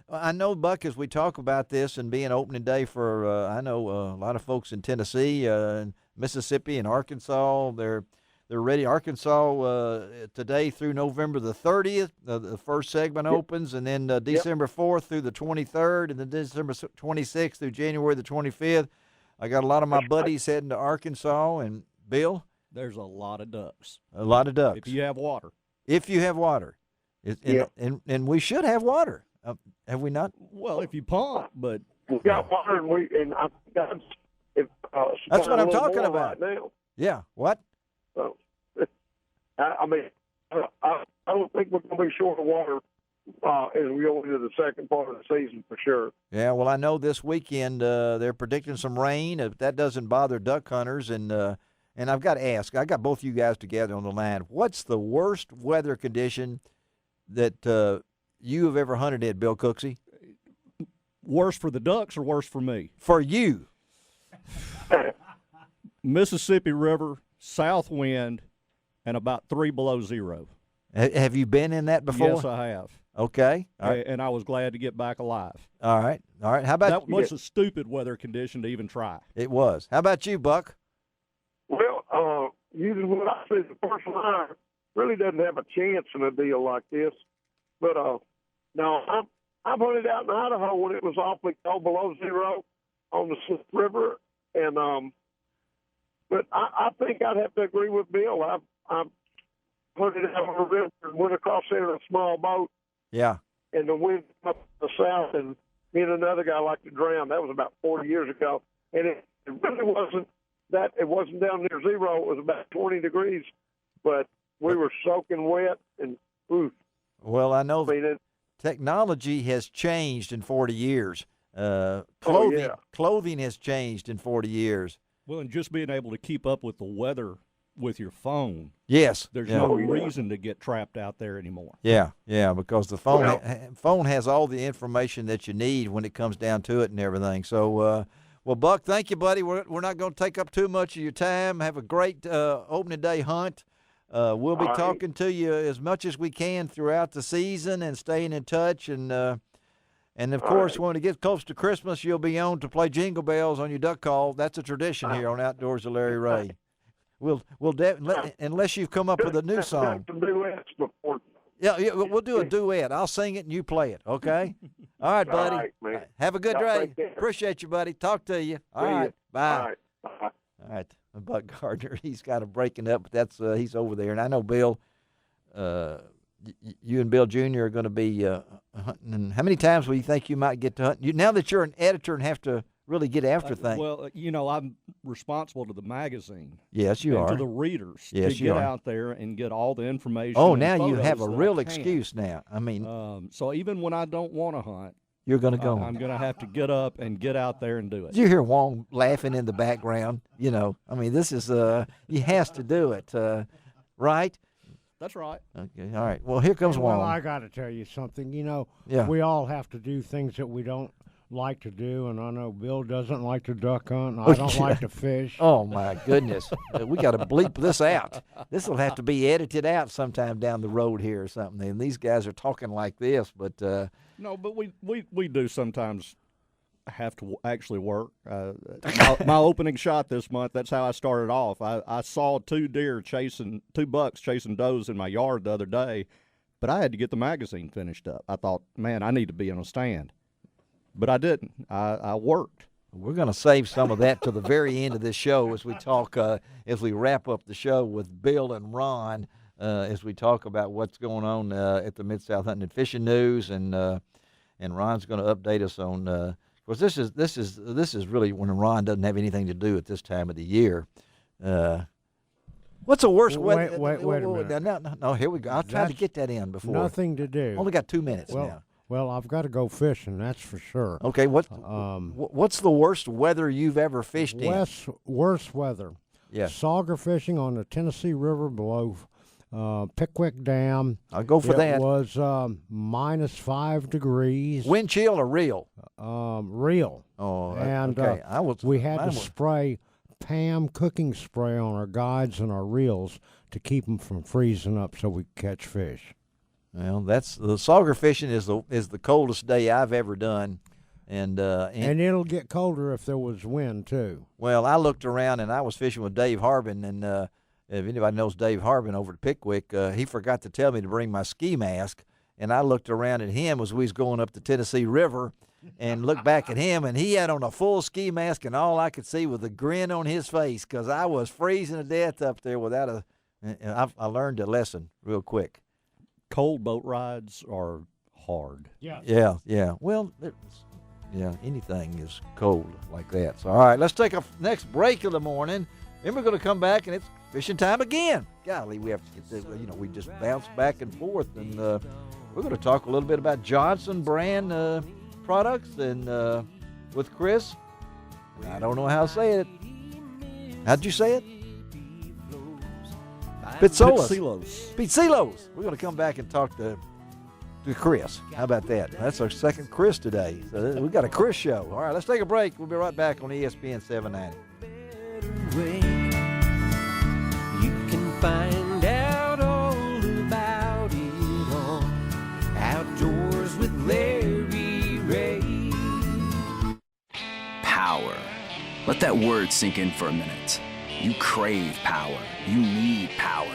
I know, Buck, as we talk about this and being opening day for I know a lot of folks in Tennessee, and Mississippi, and Arkansas. They're ready. Arkansas today through November the 30th. The first segment opens, and then December 4th through the 23rd, and then December 26th through January the 25th. I got a lot of my buddies heading to Arkansas, and Bill. There's a lot of ducks. A lot of ducks. If you have water. If you have water. And we should have water. Have we not? Well, if you pump, but we got water, and I think that's what I'm talking about. Right now. Yeah. What? So, I mean, I don't think we're going to be short of water as we go into the second part of the season for sure. Yeah. Well, I know this weekend they're predicting some rain. If that doesn't bother duck hunters, and I've got to ask, I got both you guys together on the line. What's the worst weather condition that you have ever hunted in, Bill Cooksey? Worse for the ducks or worse for me? For you. Mississippi River, south wind, and about 3 below zero. Have you been in that before? Yes, I have. Okay. All right. And I was glad to get back alive. All right. How about that was a stupid weather condition to even try. It was. How about you, Buck? Well, using what I say, the first line really doesn't have a chance in a deal like this. But no, I've hunted out in Idaho when it was awfully cold, below zero, on the Smith River, and but I think I'd have to agree with Bill. I've hunted out on the river and went across there in a small boat. Yeah. And the wind up the south, and me and another guy like to drown. That was about 40 years ago, and it really wasn't that. It wasn't down near zero. It was about 20 degrees, but we were soaking wet and oof. Well, I know technology has changed in 40 years. Clothing has changed in 40 years. Well, and just being able to keep up with the weather with your phone. Yes. There's no reason to get trapped out there anymore. Yeah, because the phone has all the information that you need when it comes down to it and everything. So, well, Buck, thank you, buddy. We're not going to take up too much of your time. Have a great opening day hunt. We'll be talking to you as much as we can throughout the season and staying in touch. And of course, when it gets close to Christmas, you'll be on to play Jingle Bells on your duck call. That's a tradition here on Outdoors with Larry Ray. We'll unless you've come up with a new song. Yeah, we'll do a duet. I'll sing it and you play it. Okay. All right, buddy. All right, man. Have a good day. Appreciate you, buddy. Talk to you. All right. Bye. All right. Buck Gardner, he's kind of breaking up, but that's he's over there. And I know Bill, you and Bill Jr. are going to be hunting. And how many times will you think you might get to hunt? Now that you're an editor and have to really get after things. Well, I'm responsible to the magazine. Yes, you and are. To the readers. Yes, to you get are. out there and get all the information. Oh, and now you photos have a that real I can. excuse now. I mean, so even when I don't want to hunt, you're going to go. I'm going to have to get up and get out there and do it. Did you hear Wong laughing in the background? I mean, this is he has to do it, right? That's right. Okay, all right. Well, here comes Wong. Well, I got to tell you something. Yeah. We all have to do things that we don't like to do, and I know Bill doesn't like to duck hunt, and I don't like to fish. Oh, my goodness. We got to bleep this out. This will have to be edited out sometime down the road here or something. And these guys are talking like this, but no, but we do sometimes have to actually work. My opening shot this month, that's how I started off. I saw two bucks chasing does in my yard the other day, but I had to get the magazine finished up. I thought, man, I need to be on a stand. But I didn't. I worked. We're going to save some of that to the very end of this show as we talk, as we wrap up the show with Bill and Ron, as we talk about what's going on at the Mid-South Hunting and Fishing News, and Ron's going to update us on. Of course, this is really when Ron doesn't have anything to do at this time of the year. What's the worst weather? Wait a minute. No, here we go. I'll try to get that in before. Nothing to do. Only got 2 minutes now. Well, I've got to go fishing, that's for sure. Okay, what's the worst weather you've ever fished in? Worst weather. Yes. Sauger fishing on the Tennessee River below Pickwick Dam. I'll go for that. It was -5 degrees. Wind chill or real? Real. Oh, and okay. We had to spray Pam cooking spray on our guides and our reels to keep them from freezing up so we could catch fish. Well, that's the Sauger fishing is the coldest day I've ever done, and it'll get colder if there was wind too. Well, I looked around and I was fishing with Dave Harbin, and if anybody knows Dave Harbin over at Pickwick, he forgot to tell me to bring my ski mask, and I looked around at him as we was going up the Tennessee River, and looked back at him, and he had on a full ski mask, and all I could see was a grin on his face because I was freezing to death up there without a. I learned a lesson real quick. Cold boat rides are hard. Yeah. Well, anything is cold like that. So, all right, let's take a next break of the morning. Then we're going to come back, and it's fishing time again. Golly, we have to get this, we just bounce back and forth. And we're going to talk a little bit about Johnson brand products and with Chris. I don't know how to say it. How'd you say it? Pizzilos. We're going to come back and talk to Chris. How about that? That's our second Chris today. So we got a Chris show. All right, let's take a break. We'll be right back on ESPN 790. You can find out all about it on Outdoors with Larry Ray. Power. Let that word sink in for a minute. You crave power. You need power.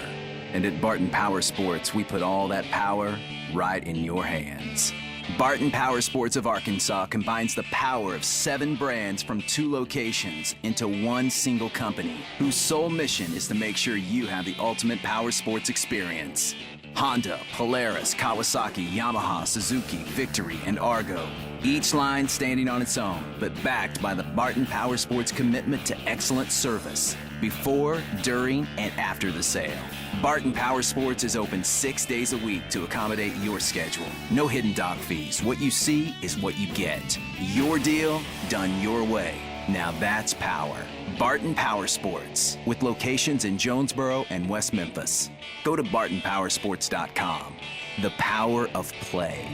And at Barton Power Sports, we put all that power right in your hands. Barton Power Sports of Arkansas combines the power of 7 brands from 2 locations into one single company, whose sole mission is to make sure you have the ultimate power sports experience. Honda, Polaris, Kawasaki, Yamaha, Suzuki, Victory, and Argo. Each line standing on its own, but backed by the Barton Power Sports commitment to excellent service before, during, and after the sale. Barton Power Sports is open 6 days a week to accommodate your schedule. No hidden dog fees. What you see is what you get. Your deal, done your way. Now that's power. Barton Power Sports, with locations in Jonesboro and West Memphis. Go to bartonpowersports.com. The power of play.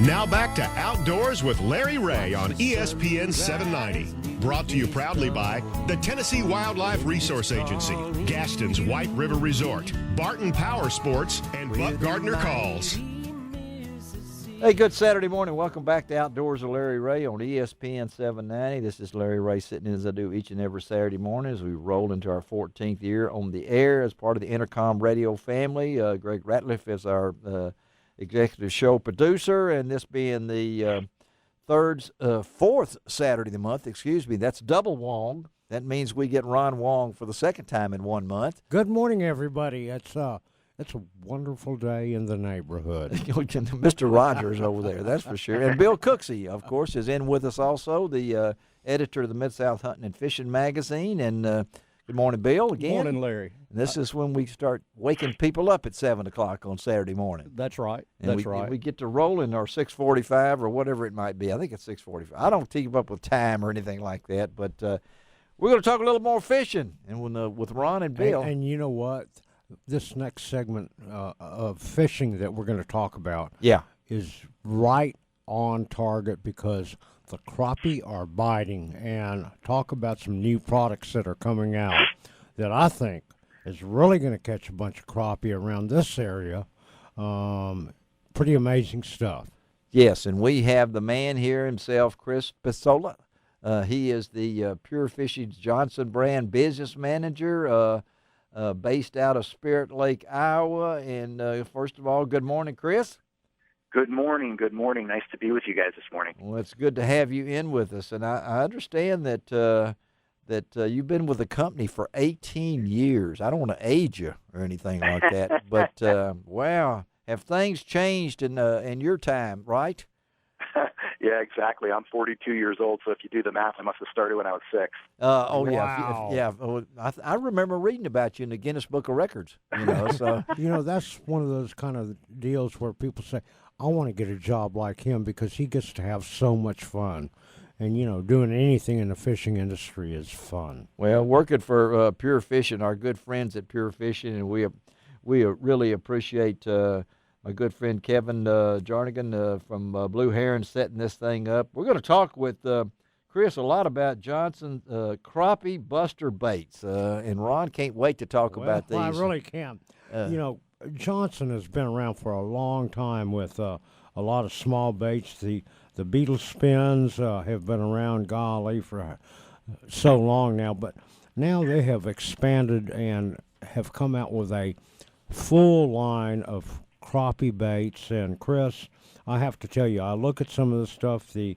Now back to Outdoors with Larry Ray on ESPN 790. Brought to you proudly by the Tennessee Wildlife Resource Agency, Gaston's White River Resort, Barton Power Sports, and Buck Gardner Calls. Hey, good Saturday morning. Welcome back to Outdoors with Larry Ray on ESPN 790. This is Larry Ray sitting in as I do each and every Saturday morning as we roll into our 14th year on the air as part of the Intercom Radio family. Greg Ratliff is our executive show producer, and this being the fourth Saturday of the month, that's double Wong. That means we get Ron Wong for the second time in 1 month. Good morning, everybody. It's a wonderful day in the neighborhood. Mr. Rogers over there, that's for sure. And Bill Cooksey, of course, is in with us also, the editor of the Mid-South Hunting and Fishing magazine. And good morning, Bill, again. Good morning, Larry. This is when we start waking people up at 7 o'clock on Saturday morning. That's right. And we get to roll in our 6:45 or whatever it might be. I think it's 6:45. I don't keep up with time or anything like that, but we're going to talk a little more fishing and with Ron and Bill. And you know what? This next segment of fishing that we're going to talk about is right on target because the crappie are biting, and talk about some new products that are coming out that I think is really going to catch a bunch of crappie around this area. Pretty amazing stuff. Yes, and we have the man here himself, Chris Pisola. He is the Pure Fishing Johnson brand business manager based out of Spirit Lake, Iowa. And first of all, good morning, Chris. Good morning. Good morning. Nice to be with you guys this morning. Well, it's good to have you in with us. And I understand that you've been with the company for 18 years. I don't want to age you or anything like that, but wow, have things changed in your time, right? Yeah, exactly. I'm 42 years old, so if you do the math, I must have started when I was 6. Wow. Yeah. I remember reading about you in the Guinness Book of Records. So that's one of those kind of deals where people say, I want to get a job like him because he gets to have so much fun. And, doing anything in the fishing industry is fun. Well, working for Pure Fishing, our good friends at Pure Fishing, and we really appreciate my good friend Kevin Jarnigan from Blue Heron setting this thing up. We're going to talk with Chris a lot about Johnson crappie buster baits. And Ron can't wait to talk about these. I really can't. Johnson has been around for a long time with a lot of small baits. The beetle spins have been around, golly, for so long now. But now they have expanded and have come out with a full line of crappie baits. And Chris, I have to tell you, I look at some of the stuff, the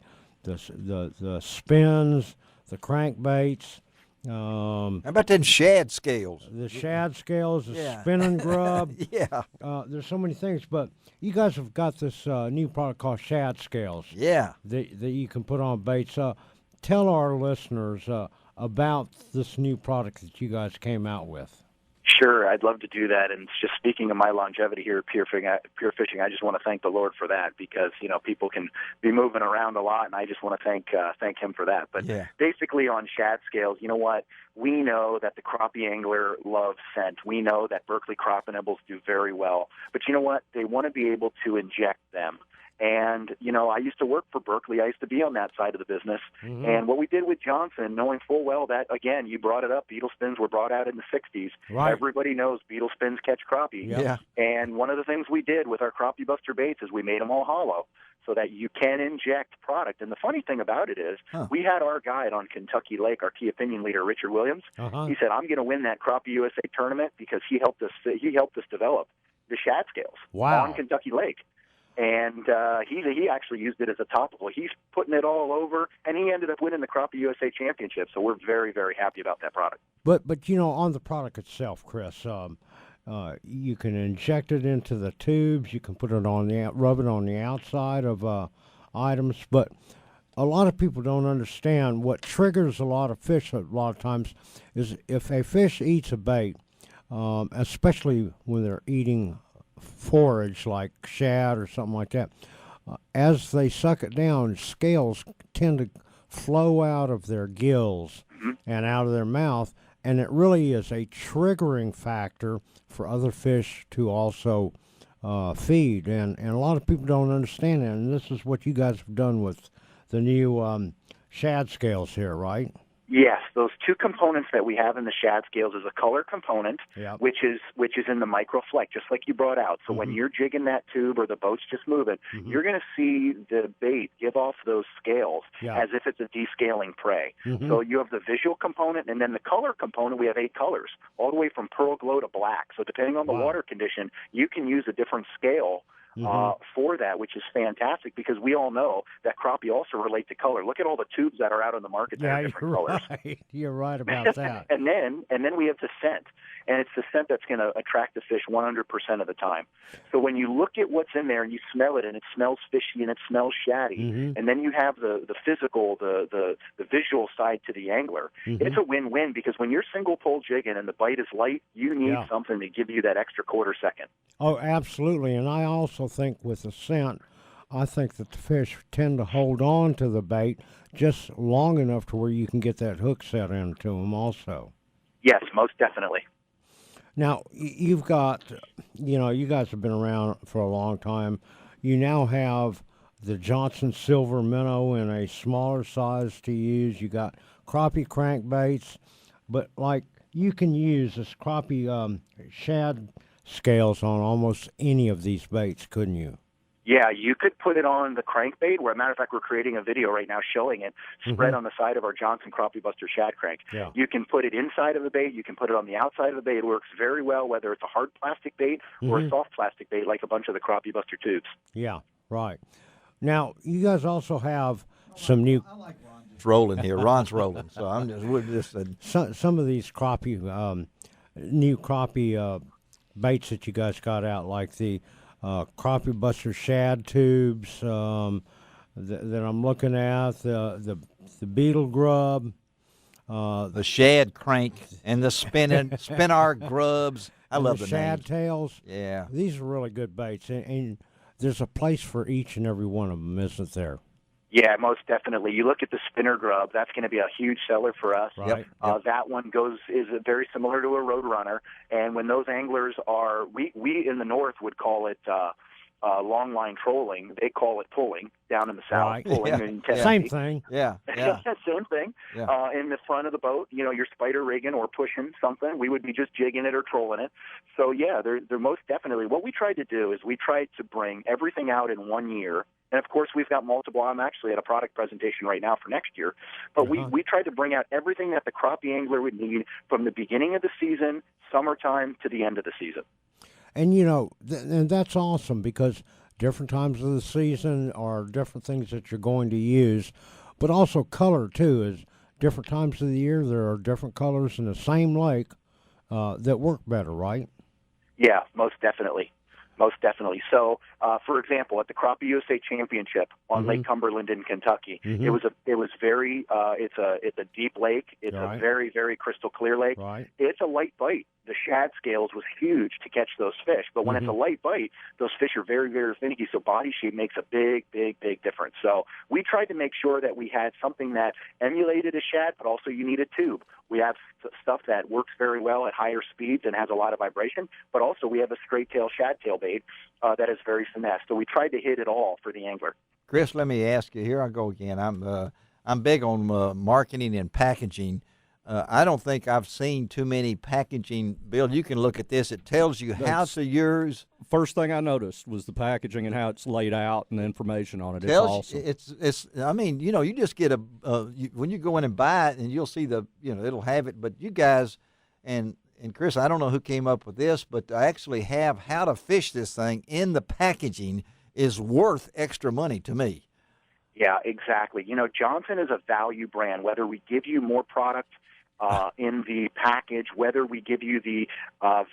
spins, the crankbaits. How about them shad scales? The shad scales, the spinning grub. Yeah. There's so many things, but you guys have got this new product called shad scales. Yeah. That you can put on baits. Tell our listeners about this new product that you guys came out with. Sure, I'd love to do that. And just speaking of my longevity here at Pure Fishing, I just want to thank the Lord for that because, people can be moving around a lot, and I just want to thank him for that. But basically on shad scales, you know what? We know that the crappie angler loves scent. We know that Berkeley crappie nibbles do very well. But you know what? They want to be able to inject them. And, I used to work for Berkeley. I used to be on that side of the business. Mm-hmm. And what we did with Johnson, knowing full well that, again, you brought it up, beetle spins were brought out in the 60s. Right. Everybody knows beetle spins catch crappie. Yeah. And one of the things we did with our crappie buster baits is we made them all hollow so that you can inject product. And the funny thing about it is we had our guide on Kentucky Lake, our key opinion leader, Richard Williams. Uh-huh. He said, I'm going to win that Crappie USA tournament because he helped us develop the shad scales on Kentucky Lake. And he actually used it as a topical. He's putting it all over, and he ended up winning the Crappie USA Championship. So we're very, very happy about that product. But on the product itself, Chris, you can inject it into the tubes. You can put it rub it on the outside of items. But a lot of people don't understand what triggers a lot of fish. A lot of times is if a fish eats a bait, especially when they're eating forage like shad or something like that, as they suck it down, scales tend to flow out of their gills and out of their mouth, and it really is a triggering factor for other fish to also feed, and a lot of people don't understand that, and this is what you guys have done with the new shad scales here, right? Yes, those two components that we have in the shad scales is a color component, which is in the microfleck, just like you brought out. So when you're jigging that tube or the boat's just moving, you're going to see the bait give off those scales as if it's a descaling prey. So you have the visual component, and then the color component, we have 8 colors, all the way from pearl glow to black. So depending on the water condition, you can use a different scale for that, which is fantastic because we all know that crappie also relate to color. Look at all the tubes that are out on the market that are different colors. Right. You're right about that. and then we have the scent, and it's the scent that's going to attract the fish 100% of the time. So when you look at what's in there and you smell it, and it smells fishy and it smells shaddy, and then you have the physical, the visual side to the angler, it's a win-win because when you're single pole jigging and the bite is light, you need something to give you that extra quarter second. Oh, absolutely. And I also think with the scent, I think that the fish tend to hold on to the bait just long enough to where you can get that hook set into them also. Yes, most definitely. Now, you've got, you guys have been around for a long time. You now have the Johnson Silver Minnow in a smaller size to use. You got crappie crankbaits, but like you can use this crappie shad scales on almost any of these baits, couldn't you? Yeah, you could put it on the crankbait, where, as a matter of fact, we're creating a video right now showing it spread on the side of our Johnson Crappie Buster Shad Crank. Yeah. You can put it inside of the bait. You can put it on the outside of the bait. It works very well, whether it's a hard plastic bait or a soft plastic bait, like a bunch of the Crappie Buster tubes. Yeah, right. Now, you guys also have some new... I like Ron's rolling here. Ron's rolling, so we're just... Some of these crappie, new crappie baits that you guys got out, like the Crappie Buster Shad tubes that I'm looking at, the beetle grub, the shad crank, and the spinner grubs. I love the shad names. tails. Yeah, these are really good baits, and there's a place for each and every one of them, isn't there? Yeah, most definitely. You look at the spinner grub; that's going to be a huge seller for us. Right. That one is very similar to a roadrunner, and when those anglers are, we in the north would call it long line trolling. They call it pulling down in the south. Right. Pulling in Tennessee. Same thing. Yeah. Same thing. Yeah. In the front of the boat, you're spider rigging or pushing something. We would be just jigging it or trolling it. So yeah, they're most definitely. What we tried to do is we tried to bring everything out in 1 year. And, of course, we've got multiple. I'm actually at a product presentation right now for next year. But we tried to bring out everything that the crappie angler would need from the beginning of the season, summertime, to the end of the season. And, and that's awesome because different times of the season are different things that you're going to use. But also color, too, is different times of the year there are different colors in the same lake that work better, right? Yeah, most definitely. Most definitely. So, for example, at the Crappie USA Championship on Lake Cumberland in Kentucky, it was very. It's a deep lake. It's a very, very crystal clear lake. Right. It's a light bite. The shad scales was huge to catch those fish, but when it's a light bite, those fish are very, very finicky. So body shape makes a big, big, big difference. So we tried to make sure that we had something that emulated a shad, but also you need a tube. We have stuff that works very well at higher speeds and has a lot of vibration, but also we have a straight tail shad tail bait that is very finesse. So we tried to hit it all for the angler. Chris, let me ask you. Here I go again. I'm big on marketing and packaging. I don't think I've seen too many packaging. Bill, you can look at this. It tells you how to use. First thing I noticed was the packaging and how it's laid out and the information on it. It's awesome. It's. I mean, you just get when you go in and buy it, and you'll see it'll have it. But you guys, and Chris, I don't know who came up with this, but to actually have how to fish this thing in the packaging is worth extra money to me. Yeah, exactly. Johnson is a value brand. Whether we give you more product in the package, whether we give you the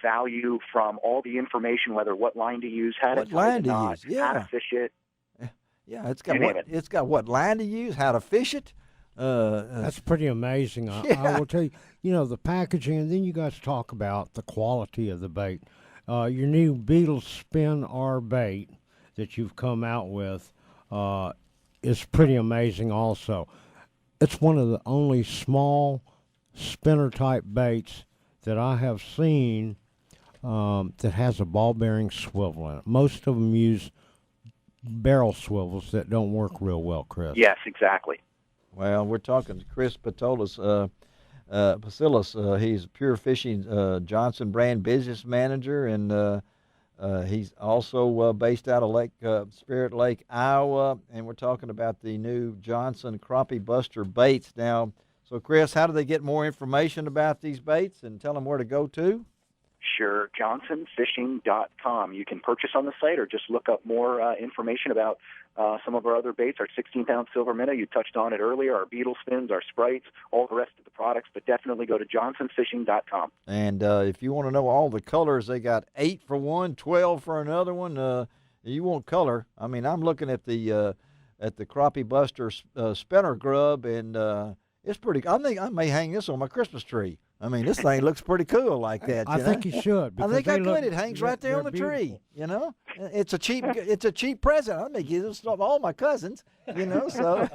value from all the information, whether what line to use, how to tie the knot, how to fish it. Yeah, it's got what line to use, how to fish it. That's pretty amazing. I will tell you, the packaging, and then you guys talk about the quality of the bait. Your new Beetle Spin R bait that you've come out with is pretty amazing also. It's one of the only small spinner-type baits that I have seen that has a ball-bearing swivel in it. Most of them use barrel swivels that don't work real well, Chris. Yes, exactly. Well, we're talking to Chris Patolis, Bacillus. He's Pure Fishing Johnson brand business manager, and he's also based out of Spirit Lake, Iowa, and we're talking about the new Johnson Crappie Buster baits. Now, so Chris, how do they get more information about these baits and tell them where to go to? Sure, johnsonfishing.com. You can purchase on the site or just look up more information about some of our other baits, our 16-pound silver minnow. You touched on it earlier, our beetle spins, our sprites, all the rest of the products, but definitely go to johnsonfishing.com. And if you want to know all the colors, they got 8 for one, 12 for another one. You want color. I mean, I'm looking at the Crappie Buster spinner grub, and it's pretty. I think I may hang this on my Christmas tree. I mean, this thing looks pretty cool like that. I think you should. I think I could. It hangs right there on the tree. You know, it's a cheap present. I may give this to all my cousins. You know, so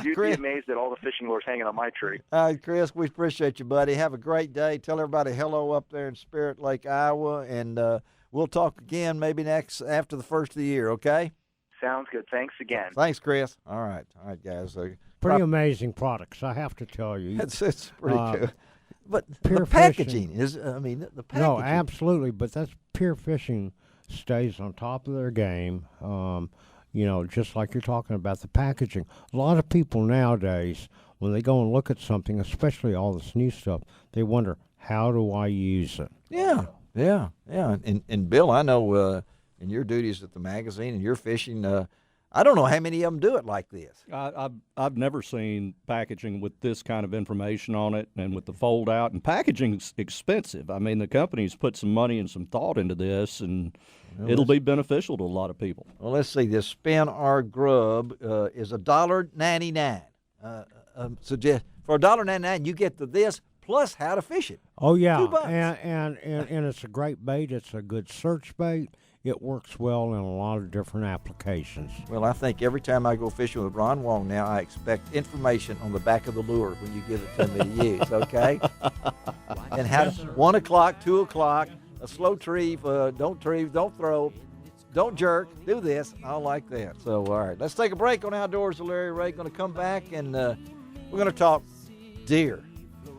you'd be amazed at all the fishing lures hanging on my tree. Chris, we appreciate you, buddy. Have a great day. Tell everybody hello up there in Spirit Lake, Iowa, and we'll talk again maybe after the first of the year. Okay. Sounds good. Thanks again. Thanks, Chris. All right, guys. Pretty amazing products, I have to tell you. It's pretty cool. But the packaging is, the packaging. No, absolutely. But that's Pure Fishing stays on top of their game. Just like you're talking about the packaging. A lot of people nowadays, when they go and look at something, especially all this new stuff, they wonder, how do I use it? Yeah. And Bill, I know in your duties at the magazine and your fishing, I don't know how many of them do it like this. I've never seen packaging with this kind of information on it and with the fold out. And packaging's expensive. I mean, the company's put some money and some thought into this, and it'll be beneficial to a lot of people. Well, let's see. This Spin Our Grub is $1.99. So for $1.99, you get this plus how to fish it. Oh, yeah. $2. And it's a great bait. It's a good search bait. It works well in a lot of different applications. Well, I think every time I go fishing with Ron Wong now, I expect information on the back of the lure when you give it to me to use, okay? And how 1 o'clock, 2 o'clock, a slow retrieve, don't throw, don't jerk, do this. I like that. So, all right, let's take a break on Outdoors with Larry Ray. Going to come back, and we're going to talk deer.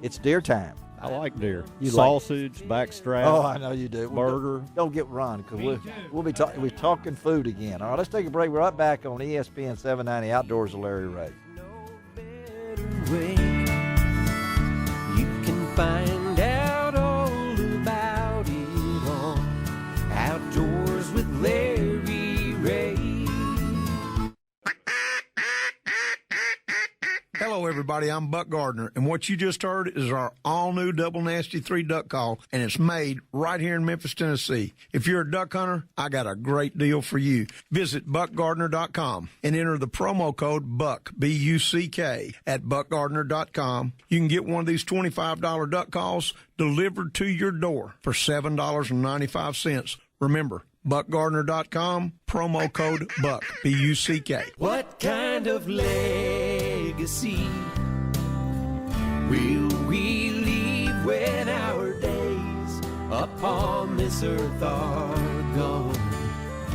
It's deer time. I like deer. You sausage, backstrap. Oh, I know you do. Burger. Don't get Ron, because we'll be talking food again. All right, let's take a break. We're right back on ESPN 790 Outdoors with Larry Ray. You can find out all about it on Outdoors with Larry Ray. Hello, everybody. I'm Buck Gardner, and what you just heard is our all-new Double Nasty 3 duck call, and it's made right here in Memphis, Tennessee. If you're a duck hunter, I got a great deal for you. Visit buckgardner.com and enter the promo code BUCK, B-U-C-K, at buckgardner.com. You can get one of these $25 duck calls delivered to your door for $7.95. Remember, buckgardner.com, promo code BUCK, B-U-C-K. What kind of legacy will we leave when our days upon this earth are gone?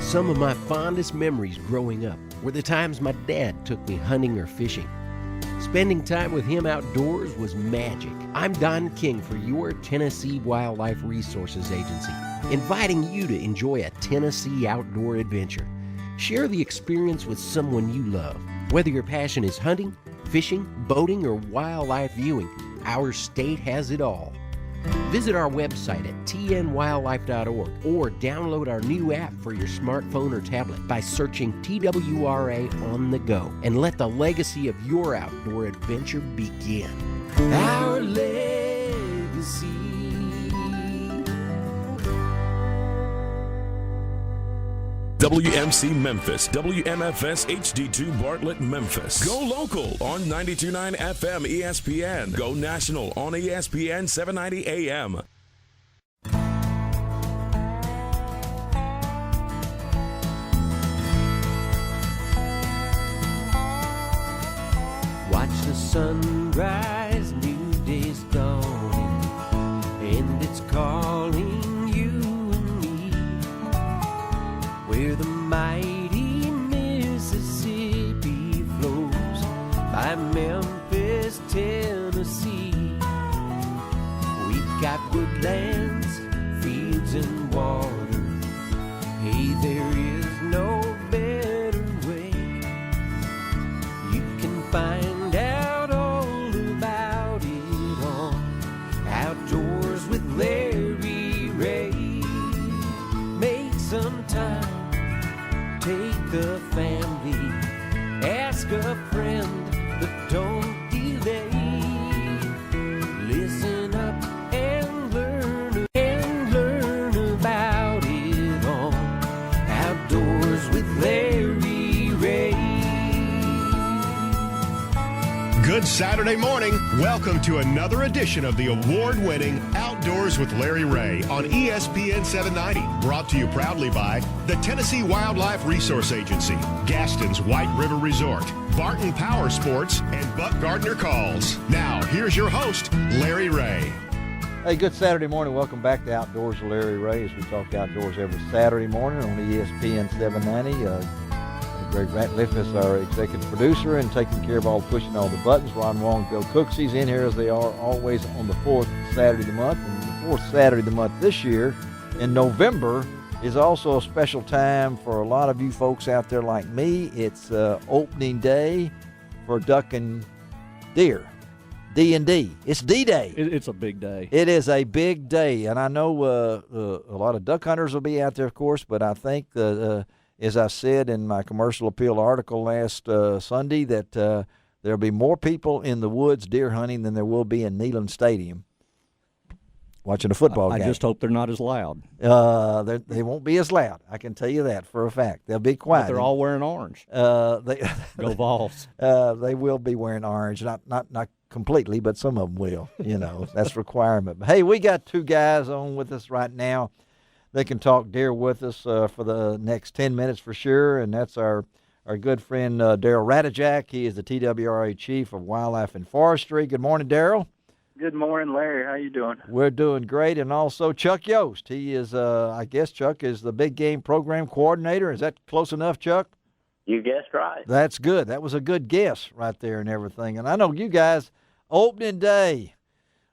Some of my fondest memories growing up were the times my dad took me hunting or fishing. Spending time with him outdoors was magic. I'm Don King for your Tennessee Wildlife Resources Agency, inviting you to enjoy a Tennessee outdoor adventure. Share the experience with someone you love. Whether your passion is hunting, fishing, boating, or wildlife viewing, our state has it all. Visit our website at tnwildlife.org or download our new app for your smartphone or tablet by searching TWRA on the go, and let the legacy of your outdoor adventure begin. Our legacy. WMC Memphis, WMFS HD2 Bartlett Memphis. Go local on 92.9 FM ESPN. Go national on ESPN 790 AM. Watch the sunrise, new day's dawning, and it's calling you and me. Where the mighty Mississippi flows by Memphis, Tennessee. We've got woodlands, fields, and water. Hey, there is no better way. You can find out all about it on Outdoors with Larry a friend, but don't delay. Listen up and learn about it all. Outdoors with Larry Ray. Good Saturday morning. Welcome to another edition of the award-winning Outdoors with Larry Ray on ESPN 790. Brought to you proudly by the Tennessee Wildlife Resource Agency, Gaston's White River Resort, Barton Power Sports, and Buck Gardner Calls. Now, here's your host, Larry Ray. Hey, good Saturday morning. Welcome back to Outdoors with Larry Ray as we talk outdoors every Saturday morning on ESPN 790. Greg Ratliff is our executive producer and taking care of pushing all the buttons. Ron Wong, Bill Cooksey's in here as they are always on the fourth Saturday of the month. And the fourth Saturday of the month this year in November is also a special time for a lot of you folks out there like me. It's opening day for duck and deer. D&D. It's D-Day. It's a big day. It is a big day. And I know a lot of duck hunters will be out there, of course, but I think as I said in my commercial appeal article last Sunday, that there'll be more people in the woods deer hunting than there will be in Neyland Stadium watching a football game. I just hope they're not as loud. They won't be as loud. I can tell you that for a fact. They'll be quiet. But they're all wearing orange. Go Vols. They will be wearing orange. Not completely, but some of them will. You know, that's requirement. But, hey, we got two guys on with us right now. They can talk deer with us for the next 10 minutes for sure, and that's our good friend Daryl Radijak. He is the TWRA Chief of Wildlife and Forestry. Good morning, Daryl. Good morning, Larry. How you doing? We're doing great, and also Chuck Yost. He is, I guess, Chuck is the Big Game Program Coordinator. Is that close enough, Chuck? You guessed right. That's good. That was a good guess right there and everything. And I know you guys, opening day.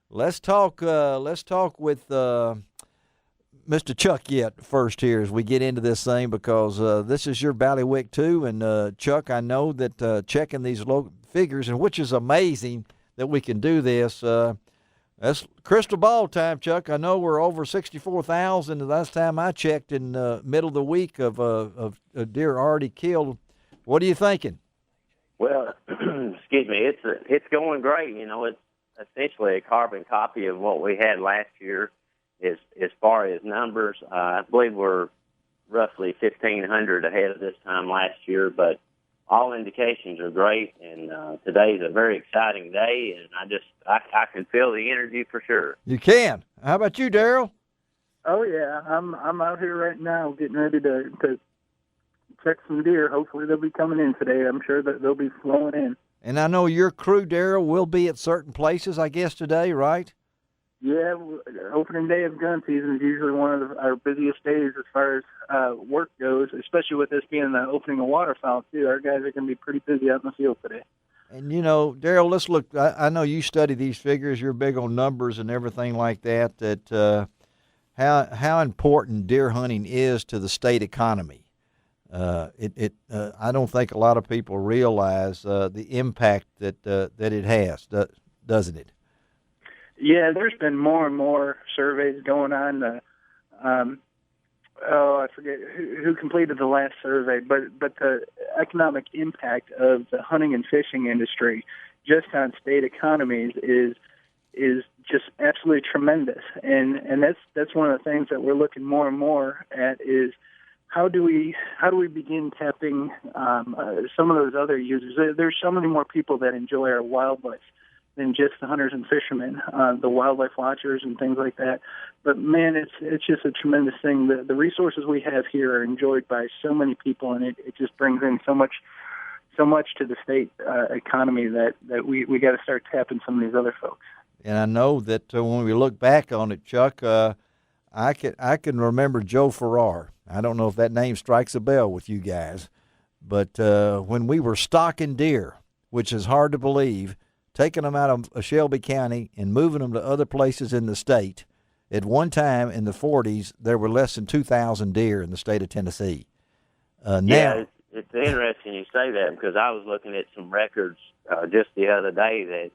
Let's talk with Mr. Chuck yet first here as we get into this thing, because this is your bailiwick too. And Chuck, I know that checking these low figures, and which is amazing that we can do this. That's crystal ball time, Chuck. I know we're over 64,000 the last time I checked in the middle of the week of deer already killed. What are you thinking? Well, excuse me, it's going great. You know, it's essentially a carbon copy of what we had last year. As far as numbers, I believe we're roughly 1,500 ahead of this time last year, but all indications are great, and today's a very exciting day, and I can feel the energy for sure. You can. How about you, Daryl? Oh yeah, I'm out here right now getting ready to check some deer. Hopefully they'll be coming in today. I'm sure that they'll be flowing in. And I know your crew, Daryl, will be at certain places, I guess, today, right? Yeah, opening day of gun season is usually one of our busiest days as far as work goes, especially with this being the opening of waterfowl, too. Our guys are going to be pretty busy out in the field today. And, you know, Daryl, let's look. I know you study these figures. You're big on numbers and everything like that, how important deer hunting is to the state economy. I don't think a lot of people realize the impact that it has, doesn't it? Yeah, there's been more and more surveys going on. I forget who completed the last survey, but the economic impact of the hunting and fishing industry just on state economies is just absolutely tremendous. And that's one of the things that we're looking more and more at is how do we begin tapping some of those other users? There's so many more people that enjoy our wildlife than just the hunters and fishermen, the wildlife watchers and things like that. But man, it's just a tremendous thing. The resources we have here are enjoyed by so many people, and it just brings in so much to the state economy that we got to start tapping some of these other folks. And I know that when we look back on it, Chuck, I can remember Joe Farrar. I don't know if that name strikes a bell with you guys, but when we were stalking deer, which is hard to believe, taking them out of Shelby County and moving them to other places in the state. At one time in the 40s, there were less than 2,000 deer in the state of Tennessee. Now, it's interesting you say that, because I was looking at some records just the other day that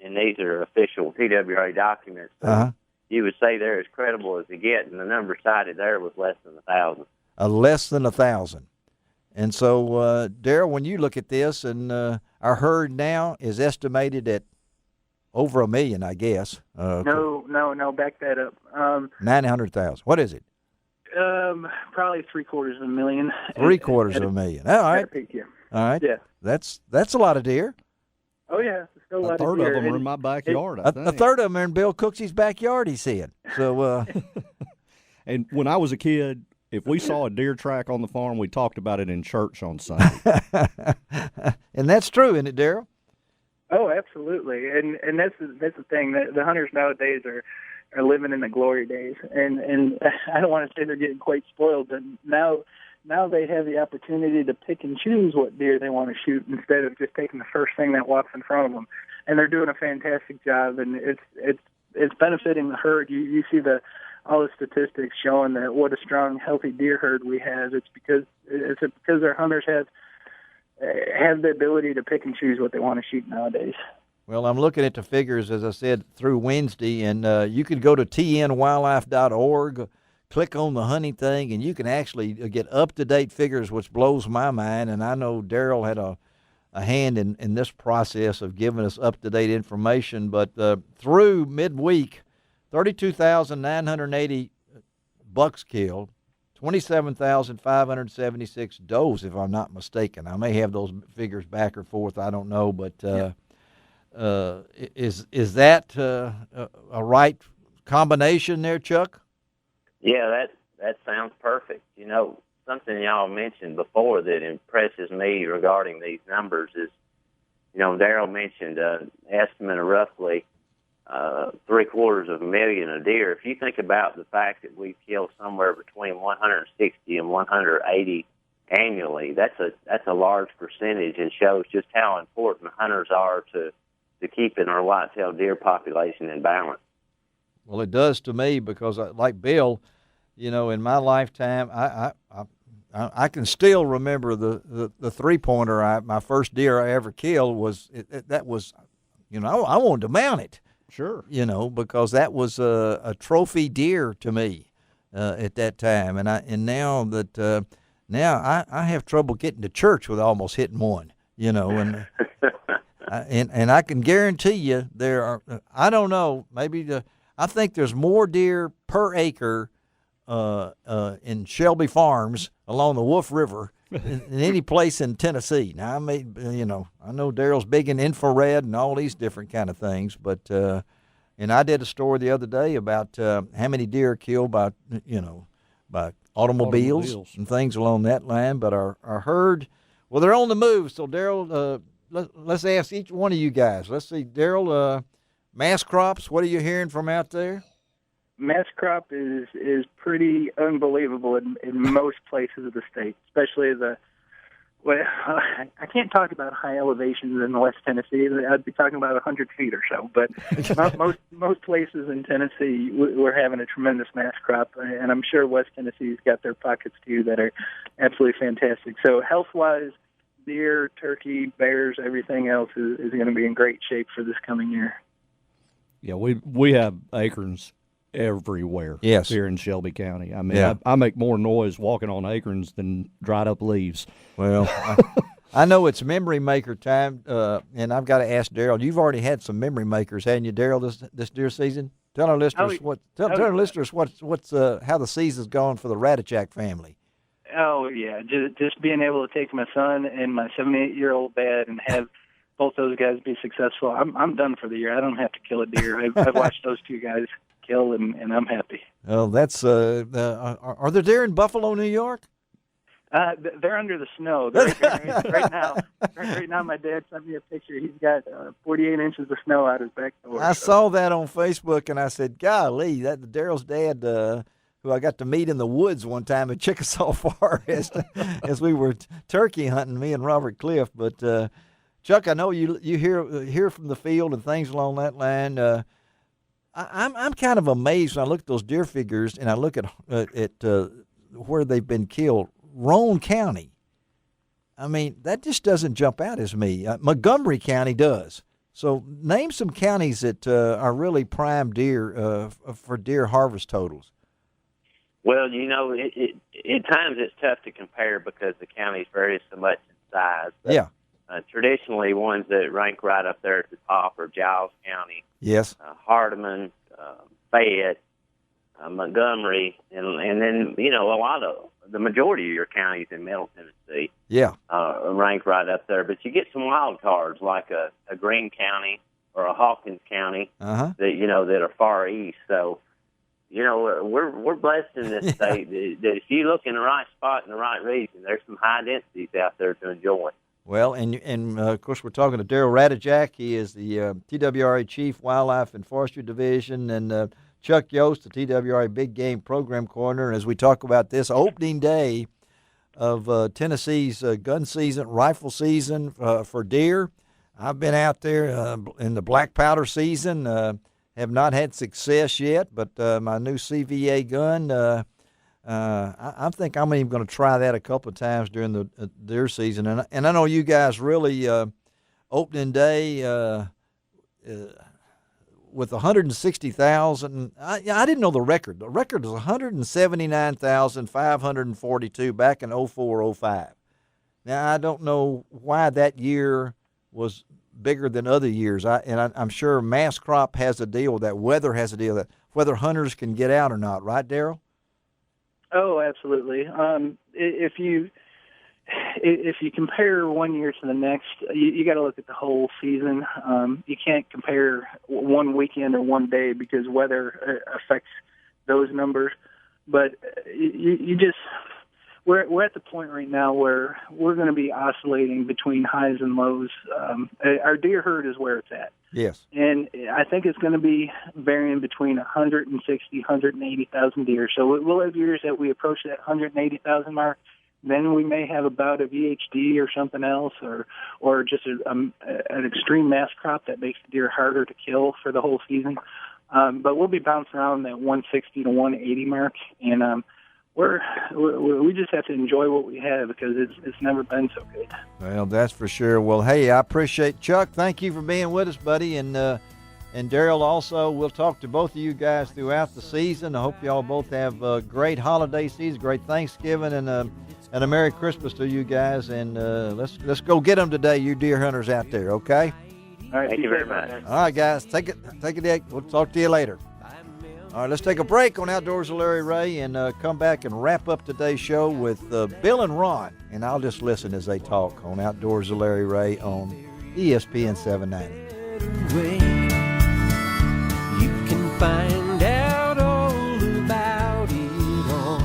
and these are official TWRA documents. You would say they're as credible as they get, and the number cited there was less than 1,000. Less than 1,000. And so, Darrell, when you look at this, and our herd now is estimated at over 1 million, I guess. No, back that up. 900,000. What is it? Probably 750,000. 750,000. All right. Yeah. All right. Yeah. That's a lot of deer. Oh yeah, still a lot third deer. of them are in my backyard. A third of them are in Bill Cooksey's backyard, he said. So, and when I was a kid, if we saw a deer track on the farm, we talked about it in church on Sunday. And that's true, isn't it, Darrell? Oh, absolutely. And that's the thing. The hunters nowadays are living in the glory days, and I don't want to say they're getting quite spoiled, but now they have the opportunity to pick and choose what deer they want to shoot instead of just taking the first thing that walks in front of them. And they're doing a fantastic job, and it's benefiting the herd. You see all the statistics showing that what a strong, healthy deer herd we have. It's because our hunters have the ability to pick and choose what they want to shoot nowadays. Well, I'm looking at the figures, as I said, through Wednesday, and you could go to tnwildlife.org, click on the hunting thing, and you can actually get up-to-date figures, which blows my mind. And I know Darrell had a hand in this process of giving us up-to-date information. But through midweek, 32,980 bucks killed, 27,576 does, if I'm not mistaken. I may have those figures back or forth. I don't know, but is that a right combination there, Chuck? Yeah, that sounds perfect. You know, something y'all mentioned before that impresses me regarding these numbers is, you know, Darrell mentioned an estimate of roughly 750,000 of deer. If you think about the fact that we kill somewhere between 160 and 180 annually, that's a large percentage, and shows just how important hunters are to keeping our whitetail deer population in balance. Well, it does to me because, like Bill, you know, in my lifetime, I can still remember the 3-pointer. My first deer I ever killed was that was, you know, I wanted to mount it. Sure. You know, because that was a trophy deer to me at that time, and now that I have trouble getting to church with almost hitting one. You know, and. And I can guarantee you there are, I don't know, I think there's more deer per acre in Shelby Farms along the Wolf River than any place in Tennessee. Now, I know Darrell's big in infrared and all these different kind of things, but and I did a story the other day about how many deer are killed by automobiles and things along that line, but our herd, well, they're on the move. So, Darrell, let's ask each one of you guys. Let's see, Darrell, mass crops, what are you hearing from out there? Mass crop is pretty unbelievable in most places of the state, especially I can't talk about high elevations in West Tennessee. I'd be talking about 100 feet or so. But most places in Tennessee, we're having a tremendous mass crop, and I'm sure West Tennessee's got their pockets too that are absolutely fantastic. So health-wise, deer, turkey, bears, everything else is going to be in great shape for this coming year. Yeah, we have acorns everywhere here in Shelby County. I mean, I make more noise walking on acorns than dried up leaves. Well, I know it's memory maker time, and I've got to ask Darrell. You've already had some memory makers, haven't you, Darrell, this deer season? Tell our listeners our listeners what's how the season's gone for the Radachak family. Oh yeah, just being able to take my son and my 78-year-old dad and have both those guys be successful. I'm done for the year. I don't have to kill a deer. I've watched those two guys kill, and I'm happy. Oh, that's are there deer in Buffalo, New York? They're under the snow. They're right now. Right now, my dad sent me a picture. He's got 48 inches of snow out his back door. I saw that on Facebook, and I said, "Golly, that's Darrell's dad." Who I got to meet in the woods one time in Chickasaw Forest as we were turkey hunting, me and Robert Cliff. But Chuck, I know you hear from the field and things along that line. I'm kind of amazed when I look at those deer figures and I look at where they've been killed. Roane County. I mean, that just doesn't jump out as me. Montgomery County does. So name some counties that are really prime deer for deer harvest totals. Well, at times it's tough to compare because the counties vary so much in size. But, yeah. Traditionally, ones that rank right up there at the top are Giles County, Yes. Hardeman, Fayette, Montgomery, and then the majority of your counties in Middle Tennessee. Yeah. Rank right up there. But you get some wild cards like a Greene County or a Hawkins County Uh-huh. that are far east. So. We're blessed in this state that if you look in the right spot in the right region, there's some high densities out there to enjoy. Well, and of course, we're talking to Daryl Radijak. He is the TWRA Chief Wildlife and Forestry Division, and Chuck Yost, the TWRA Big Game Program Coordinator. And as we talk about this opening day of Tennessee's gun season, rifle season for deer, I've been out there in the black powder season. Have not had success yet, but my new CVA gun, I think I'm even going to try that a couple of times during the deer season. And I know you guys really opening day with 160,000. I didn't know the record. The record was 179,542 back in 04-05. Now I don't know why that year was bigger than other years. I'm sure mass crop has a deal with that. Weather has a deal with that. Whether hunters can get out or not, right, Daryl? Oh, absolutely. If you compare one year to the next, you got to look at the whole season. You can't compare one weekend or one day because weather affects those numbers. But we're at the point right now where we're going to be oscillating between highs and lows. Our deer herd is where it's at. Yes. And I think it's going to be varying between 160,000, 180,000 deer. So we'll have years that we approach that 180,000 mark. Then we may have a bout of VHD or something else, or just an extreme mass crop that makes the deer harder to kill for the whole season. But we'll be bouncing around that 160 to 180 mark, and we just have to enjoy what we have because it's never been so good. Well, that's for sure. Well, hey, I appreciate Chuck. Thank you for being with us, buddy, and Daryl also. We'll talk to both of you guys throughout the season. I hope y'all both have a great holiday season, great Thanksgiving, and a Merry Christmas to you guys. And let's go get them today, you deer hunters out there. Okay. All right. Thank you very much. All right, guys. Take it. We'll talk to you later. All right, let's take a break on Outdoors with Larry Ray and come back and wrap up today's show with Bill and Ron. And I'll just listen as they talk on Outdoors with Larry Ray on ESPN 790. You can find out all about it on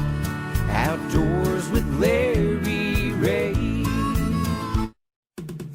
Outdoors with Larry Ray.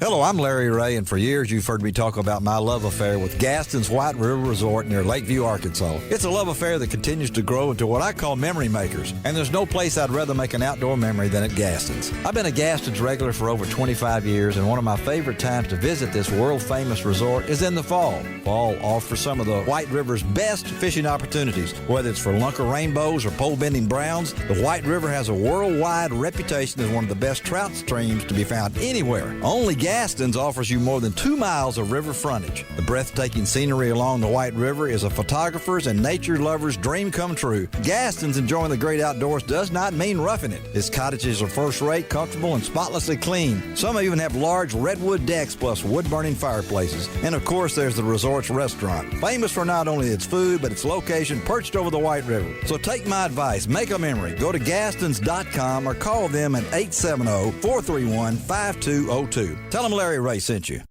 Hello, I'm Larry Ray, and for years you've heard me talk about my love affair with Gaston's White River Resort near Lakeview, Arkansas. It's a love affair that continues to grow into what I call memory makers, and there's no place I'd rather make an outdoor memory than at Gaston's. I've been a Gaston's regular for over 25 years, and one of my favorite times to visit this world-famous resort is in the fall. Fall offers some of the White River's best fishing opportunities. Whether it's for lunker rainbows or pole-bending browns, the White River has a worldwide reputation as one of the best trout streams to be found anywhere. Only Gaston's offers you more than 2 miles of river frontage. The breathtaking scenery along the White River is a photographer's and nature lover's dream come true. Gaston's enjoying the great outdoors does not mean roughing it. Its cottages are first-rate, comfortable, and spotlessly clean. Some even have large redwood decks plus wood-burning fireplaces. And of course, there's the resort's restaurant, famous for not only its food, but its location perched over the White River. So take my advice, make a memory. Go to Gastons.com or call them at 870-431-5202. Tell them Larry Ray sent you.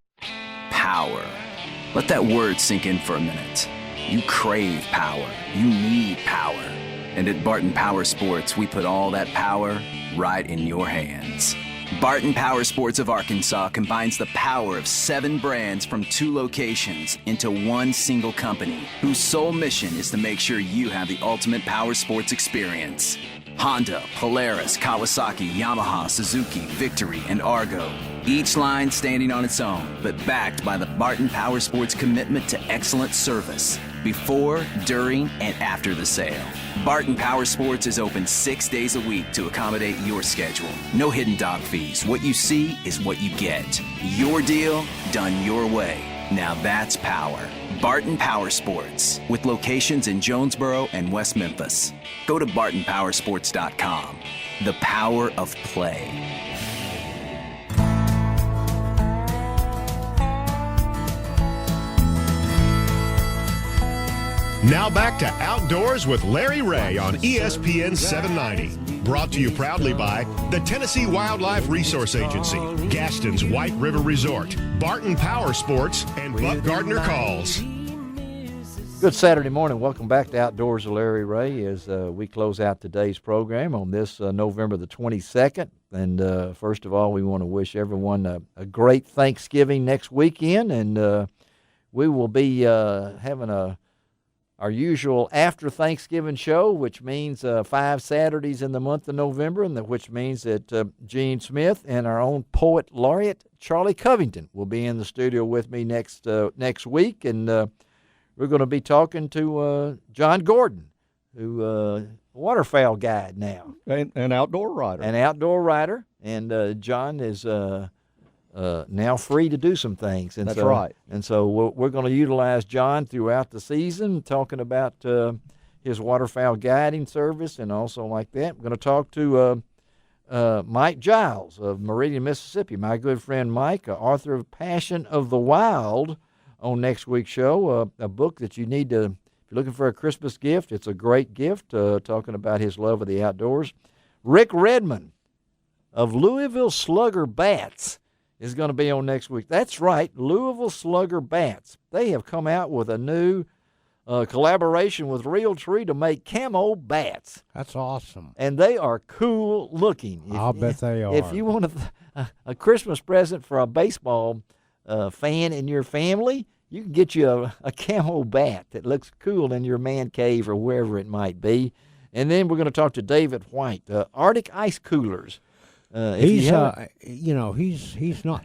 Power. Let that word sink in for a minute. You crave power. You need power. And at Barton Power Sports, we put all that power right in your hands. Barton Power Sports of Arkansas combines the power of 7 brands from 2 locations into one single company, whose sole mission is to make sure you have the ultimate power sports experience. Honda, Polaris, Kawasaki, Yamaha, Suzuki, Victory, and Argo. Each line standing on its own, but backed by the Barton Power Sports commitment to excellent service before, during, and after the sale. Barton Power Sports is open 6 days a week to accommodate your schedule. No hidden dog fees. What you see is what you get. Your deal, done your way. Now that's power. Barton Power Sports, with locations in Jonesboro and West Memphis. Go to bartonpowersports.com. The power of play. Now back to Outdoors with Larry Ray on ESPN 790. Brought to you proudly by the Tennessee Wildlife Resource Agency, Gaston's White River Resort, Barton Power Sports, and Buck Gardner Calls. Good Saturday morning. Welcome back to Outdoors with Larry Ray as we close out today's program on this November the 22nd. And first of all, we want to wish everyone a great Thanksgiving next weekend. And we will be having our usual after Thanksgiving show, which means 5 Saturdays in the month of November, and which means that Gene Smith and our own poet laureate Charlie Covington will be in the studio with me next week, and we're going to be talking to John Gordon, who waterfowl guide now, an outdoor rider, and John is now free to do some things. And that's right. And so we're going to utilize John throughout the season, talking about his waterfowl guiding service and also like that. We're going to talk to Mike Giles of Meridian, Mississippi, my good friend Mike, author of Passion of the Wild, on next week's show, a book that you need to, if you're looking for a Christmas gift, it's a great gift, talking about his love of the outdoors. Rick Redmond of Louisville Slugger Bats is going to be on next week. That's right, Louisville Slugger Bats. They have come out with a new collaboration with Realtree to make camo bats. That's awesome. And they are cool looking. I'll bet they are. If you want a Christmas present for a baseball fan in your family, you can get you a camo bat that looks cool in your man cave or wherever it might be. And then we're going to talk to David White, Arctic Ice Coolers. He's not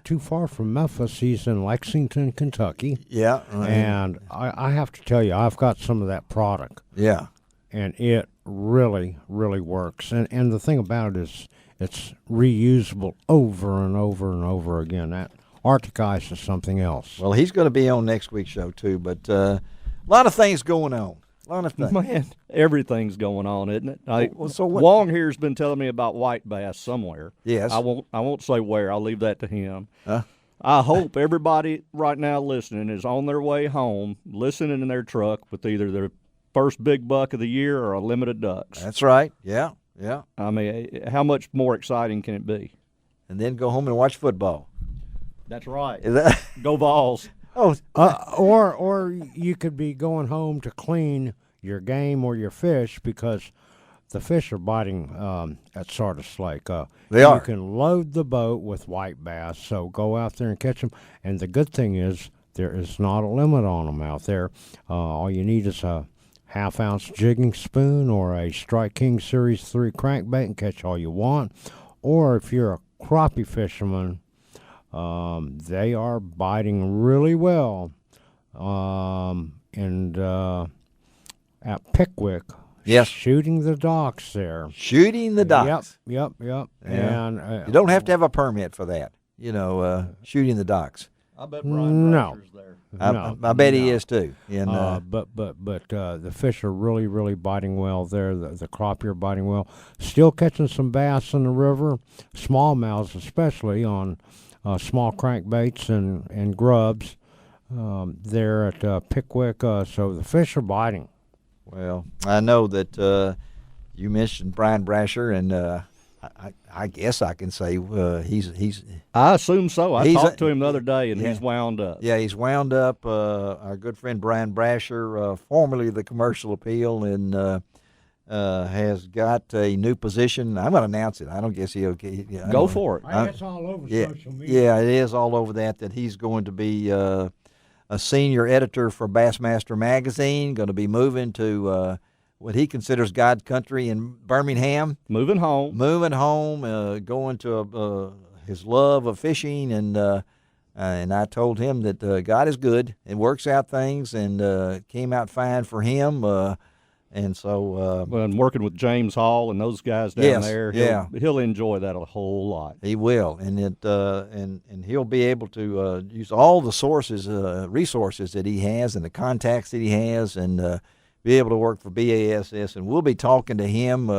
too far from Memphis. He's in Lexington, Kentucky. Yeah. And I have to tell you, I've got some of that product. Yeah. And it really, really works. And the thing about it is it's reusable over and over and over again. That Arctic Ice is something else. Well, he's going to be on next week's show, too. But a lot of things going on. A lot of things. Man, everything's going on, isn't it? Wong here's been telling me about white bass somewhere. Yes. I won't say where. I'll leave that to him. I hope everybody right now listening is on their way home, listening in their truck with either their first big buck of the year or a limited ducks. That's right. Yeah. I mean, how much more exciting can it be? And then go home and watch football. That's right. Go Vols. Oh, or you could be going home to clean your game or your fish because the fish are biting at Sardis Lake. They are. You can load the boat with white bass, so go out there and catch them. And the good thing is there is not a limit on them out there. All you need is a half-ounce jigging spoon or a Strike King Series 3 crankbait and catch all you want. Or if you're a crappie fisherman, they are biting really well. And at Pickwick, yes, shooting the docks there. Shooting the docks. Yep. Yeah. And you don't have to have a permit for that. Shooting the docks. I bet Brian Brasher's there. I bet he is too. But the fish are really, really biting well there. The crappie are biting well. Still catching some bass in the river, smallmouths especially on small crankbaits and grubs there at Pickwick. So the fish are biting. Well, I know that you mentioned Brian Brasher, and I guess I can say he's. I assume so. I talked to him the other day, and he's wound up. Yeah, he's wound up. Our good friend Brian Brasher, formerly the Commercial Appeal, and has got a new position. I'm going to announce it. I don't guess he'll go for it. It's all over social media. Yeah, it is all over that he's going to be a senior editor for Bassmaster Magazine, going to be moving to what he considers God country in Birmingham. Moving home, going to his love of fishing, and I told him that God is good and works out things, and came out fine for him. And so, and working with James Hall and those guys down there, he'll enjoy that a whole lot. He will, and and he'll be able to use all the resources that he has, and the contacts that he has, and be able to work for BASS. And we'll be talking to him,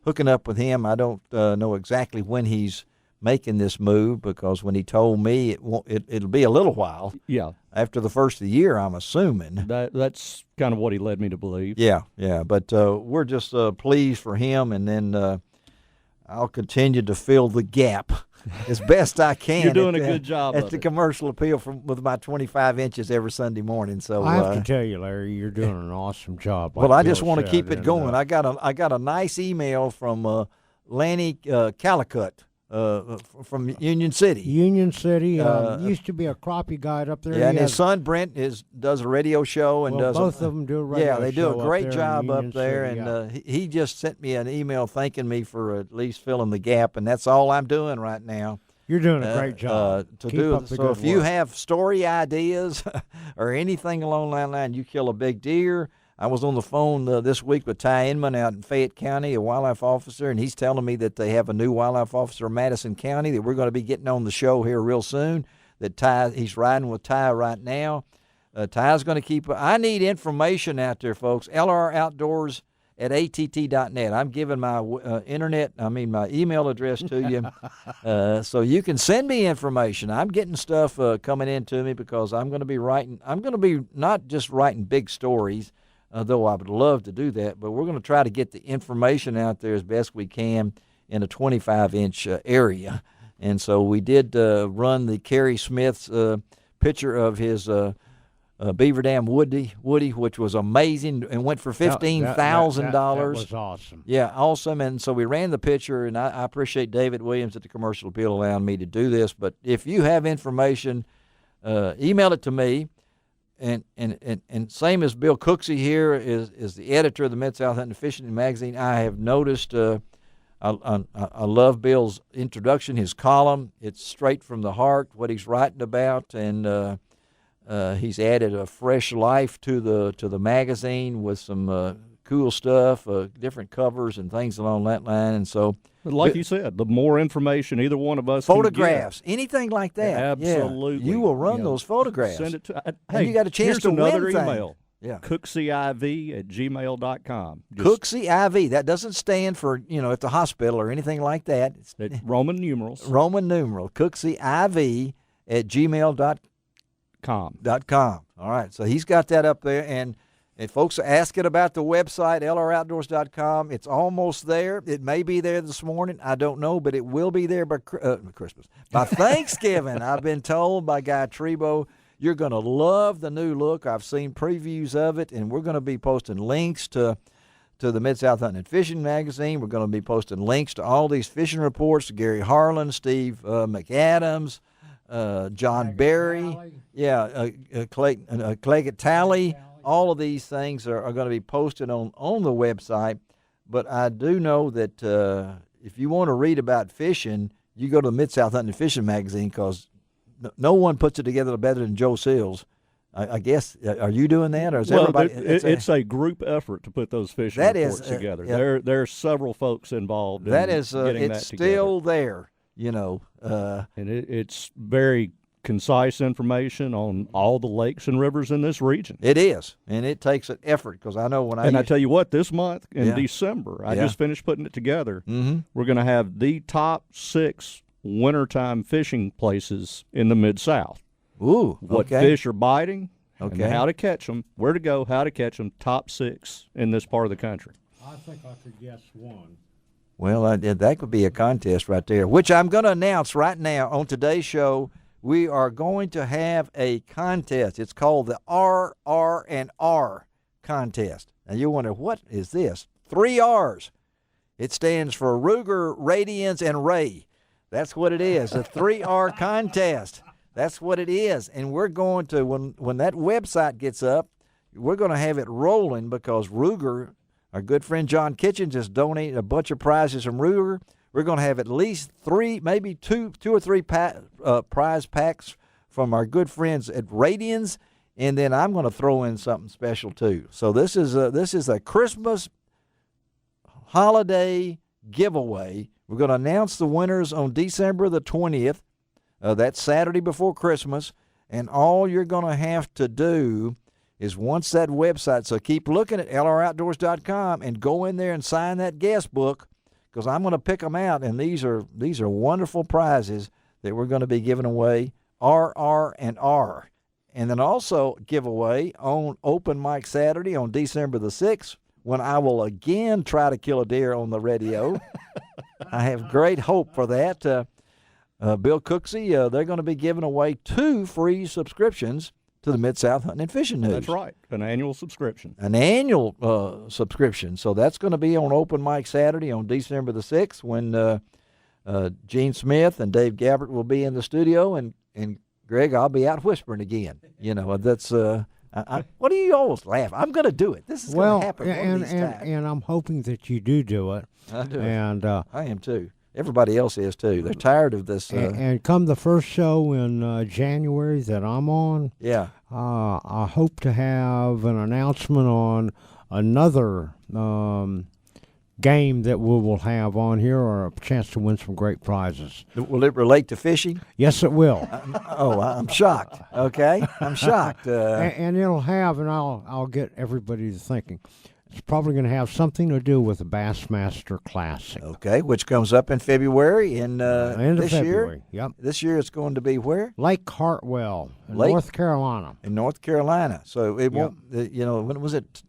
hooking up with him. I don't know exactly when he's making this move, because when he told me it'll be a little while. Yeah. After the first of the year, I'm assuming. That's kind of what he led me to believe. Yeah. But we're just pleased for him, and then I'll continue to fill the gap as best I can. You're doing a good job at the commercial appeal with my 25 inches every Sunday morning. So I have to tell you, Larry, you're doing an awesome job. Well, I just want to keep it going. I got a nice email from Lanny Calicut. From Union City. Used to be a crappie guide up there. Yeah, and his son Brent does a radio show and does. Both of them do a radio show. Yeah, they do a great job up there, City, and he just sent me an email thanking me for at least filling the gap, and that's all I'm doing right now. You're doing a great job. So if you have story ideas or anything along that line, you kill a big deer. I was on the phone this week with Ty Inman out in Fayette County, a wildlife officer, and he's telling me that they have a new wildlife officer in Madison County that we're going to be getting on the show here real soon. He's riding with Ty right now. Ty's going to keep. I need information out there, folks. LR Outdoors at att.net. I'm giving my my email address to you, so you can send me information. I'm getting stuff coming in to me, because I'm going to be writing. I'm going to be not just writing big stories, though I would love to do that, but we're going to try to get the information out there as best we can in a 25-inch area. And so we did run the Kerry Smith's picture of his Beaver Dam Woody, which was amazing, and went for $15,000. That was awesome. Yeah, awesome. And so we ran the picture, and I appreciate David Williams at the Commercial Appeal allowing me to do this. But if you have information, email it to me. And same as Bill Cooksey here is the editor of the Mid-South Hunting and Fishing magazine. I have noticed I love Bill's introduction, his column. It's straight from the heart, what he's writing about, and he's added a fresh life to the magazine with some cool stuff, different covers and things along that line. And so, like you said, the more information either one of us photographs, can get, anything like that, absolutely, you will run those photographs. Send it to. And you got a chance to another win email. Yeah, cooksyiv@gmail.com. Cooksyiv. That doesn't stand for at the hospital or anything like that. It's Roman numerals. Roman numeral. cooksyiv@gmail.com. All right, so he's got that up there, and folks are asking about the website, lroutdoors.com. It's almost there. It may be there this morning. I don't know, but it will be there by Christmas. By Thanksgiving, I've been told by Guy Trebo. You're going to love the new look. I've seen previews of it, and we're going to be posting links to the Mid-South Hunting and Fishing magazine. We're going to be posting links to all these fishing reports, to Gary Harlan, Steve McAdams, John Berry, Claggett Talley. All of these things are going to be posted on the website. But I do know that if you want to read about fishing, you go to the Mid-South Hunting and Fishing magazine, because no one puts it together better than Joe Sills. I guess, are you doing that, or is everybody? It's a group effort to put those fishing reports together. There are several folks involved. That is, getting it's that still together. there, and it's very concise information on all the lakes and rivers in this region. It is, and it takes an effort, because I know when I tell you what, this month in December, I just finished putting it together. Mm-hmm. We're going to have the top 6 wintertime fishing places in the Mid-South. Ooh, what fish are biting, and how to catch them, where to go, how to catch them, top 6 in this part of the country. I think I could guess one. Well, that could be a contest right there, which I'm going to announce right now on today's show. We are going to have a contest. It's called the RR&R contest. Now, you wonder, what is this? 3 R's. It stands for Ruger, Radiance, and Ray. That's what it is, a 3R contest. That's what it is. And we're going to, when that website gets up, we're going to have it rolling, because Ruger, our good friend John Kitchens, has donated a bunch of prizes from Ruger. We're going to have at least 3, maybe two or three prize packs from our good friends at Radiance. and then I'm going to throw in something special too. So this is a Christmas holiday giveaway. We're going to announce the winners on December the 20th. That's Saturday before Christmas. And all you're going to have to do is once that website, so keep looking at LROutdoors.com and go in there and sign that guest book, because I'm going to pick them out, and these are wonderful prizes that we're going to be giving away, RR and R. And then also giveaway on Open Mic Saturday on December the 6th, when I will again try to kill a deer on the radio. I have great hope for that. Bill Cooksey, they're going to be giving away 2 free subscriptions to the Mid-South Hunting and Fishing News. That's right, an annual subscription. An annual subscription. So that's going to be on Open Mic Saturday on December the 6th when Gene Smith and Dave Gabbert will be in the studio, and Greg, I'll be out whispering again. You know, that's what do you always laugh? I'm going to do it. This is going to happen one of these times. And I'm hoping that you do it. I do. And I am too. Everybody else is too. They're tired of this. And come the first show in January that I'm on, yeah, I hope to have an announcement on another game that we will have on here, or a chance to win some great prizes. Will it relate to fishing? Yes, it will. I'm shocked. Okay, I'm shocked. And it'll have, and I'll get everybody to thinking. It's probably going to have something to do with the Bassmaster Classic. Okay, which comes up in February. End of February. Yep. This year it's going to be where? Lake Hartwell, North Carolina. In North Carolina. So it won't. When was it?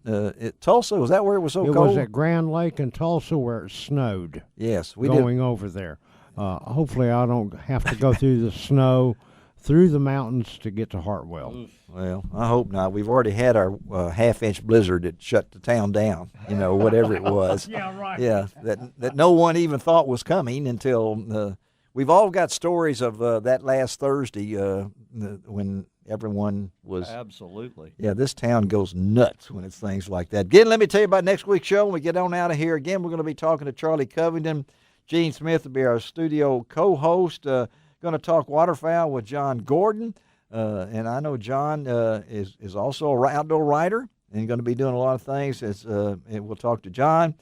Tulsa. Was that where it was so cold? It was at Grand Lake in Tulsa where it snowed. Yes, we going over there. Hopefully, I don't have to go through the snow, through the mountains to get to Hartwell. Well, I hope not. We've already had our half-inch blizzard that shut the town down, whatever it was. Yeah, right. Yeah, that no one even thought was coming until we've all got stories of that last Thursday when everyone was. Absolutely. Yeah, this town goes nuts when it's things like that. Again, let me tell you about next week's show. When we get on out of here, again, we're going to be talking to Charlie Covington. Gene Smith will be our studio co-host. Going to talk waterfowl with John Gordon. And I know John is also an outdoor writer and going to be doing a lot of things. And we'll talk to John.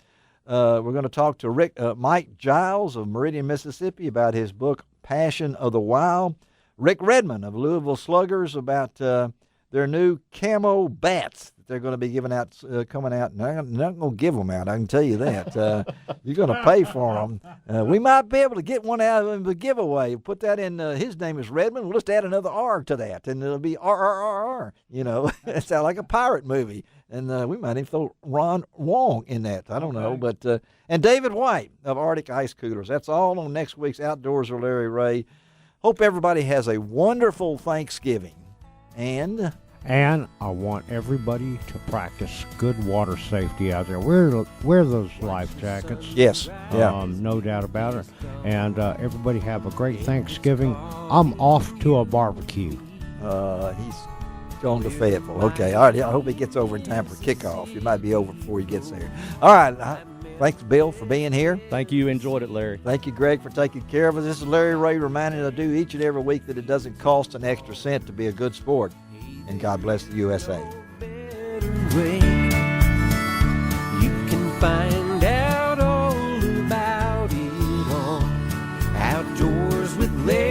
We're going to talk to Mike Giles of Meridian, Mississippi about his book, Passion of the Wild. Rick Redmond of Louisville Sluggers about their new camo bats that they're going to be giving out, coming out. And they're not going to give them out, I can tell you that. You're going to pay for them. We might be able to get one out of the giveaway. Put that in, his name is Redmond. We'll just add another R to that, and it'll be RRRR. It sounds like a pirate movie. And we might even throw Ron Wong in that. I don't know. But and David White of Arctic Ice Coolers. That's all on next week's Outdoors with Larry Ray. Hope everybody has a wonderful Thanksgiving. And I want everybody to practice good water safety out there. Wear those life jackets. Yes. Yeah. No doubt about it. And everybody have a great Thanksgiving. I'm off to a barbecue. He's going to Fayetteville. Okay. All right. I hope he gets over in time for kickoff. It might be over before he gets there. All right. Thanks, Bill, for being here. Thank you. Enjoyed it, Larry. Thank you, Greg, for taking care of us. This is Larry Ray reminding us to do each and every week that it doesn't cost an extra cent to be a good sport. And God bless the USA. You can find out all about it on Outdoors with Larry.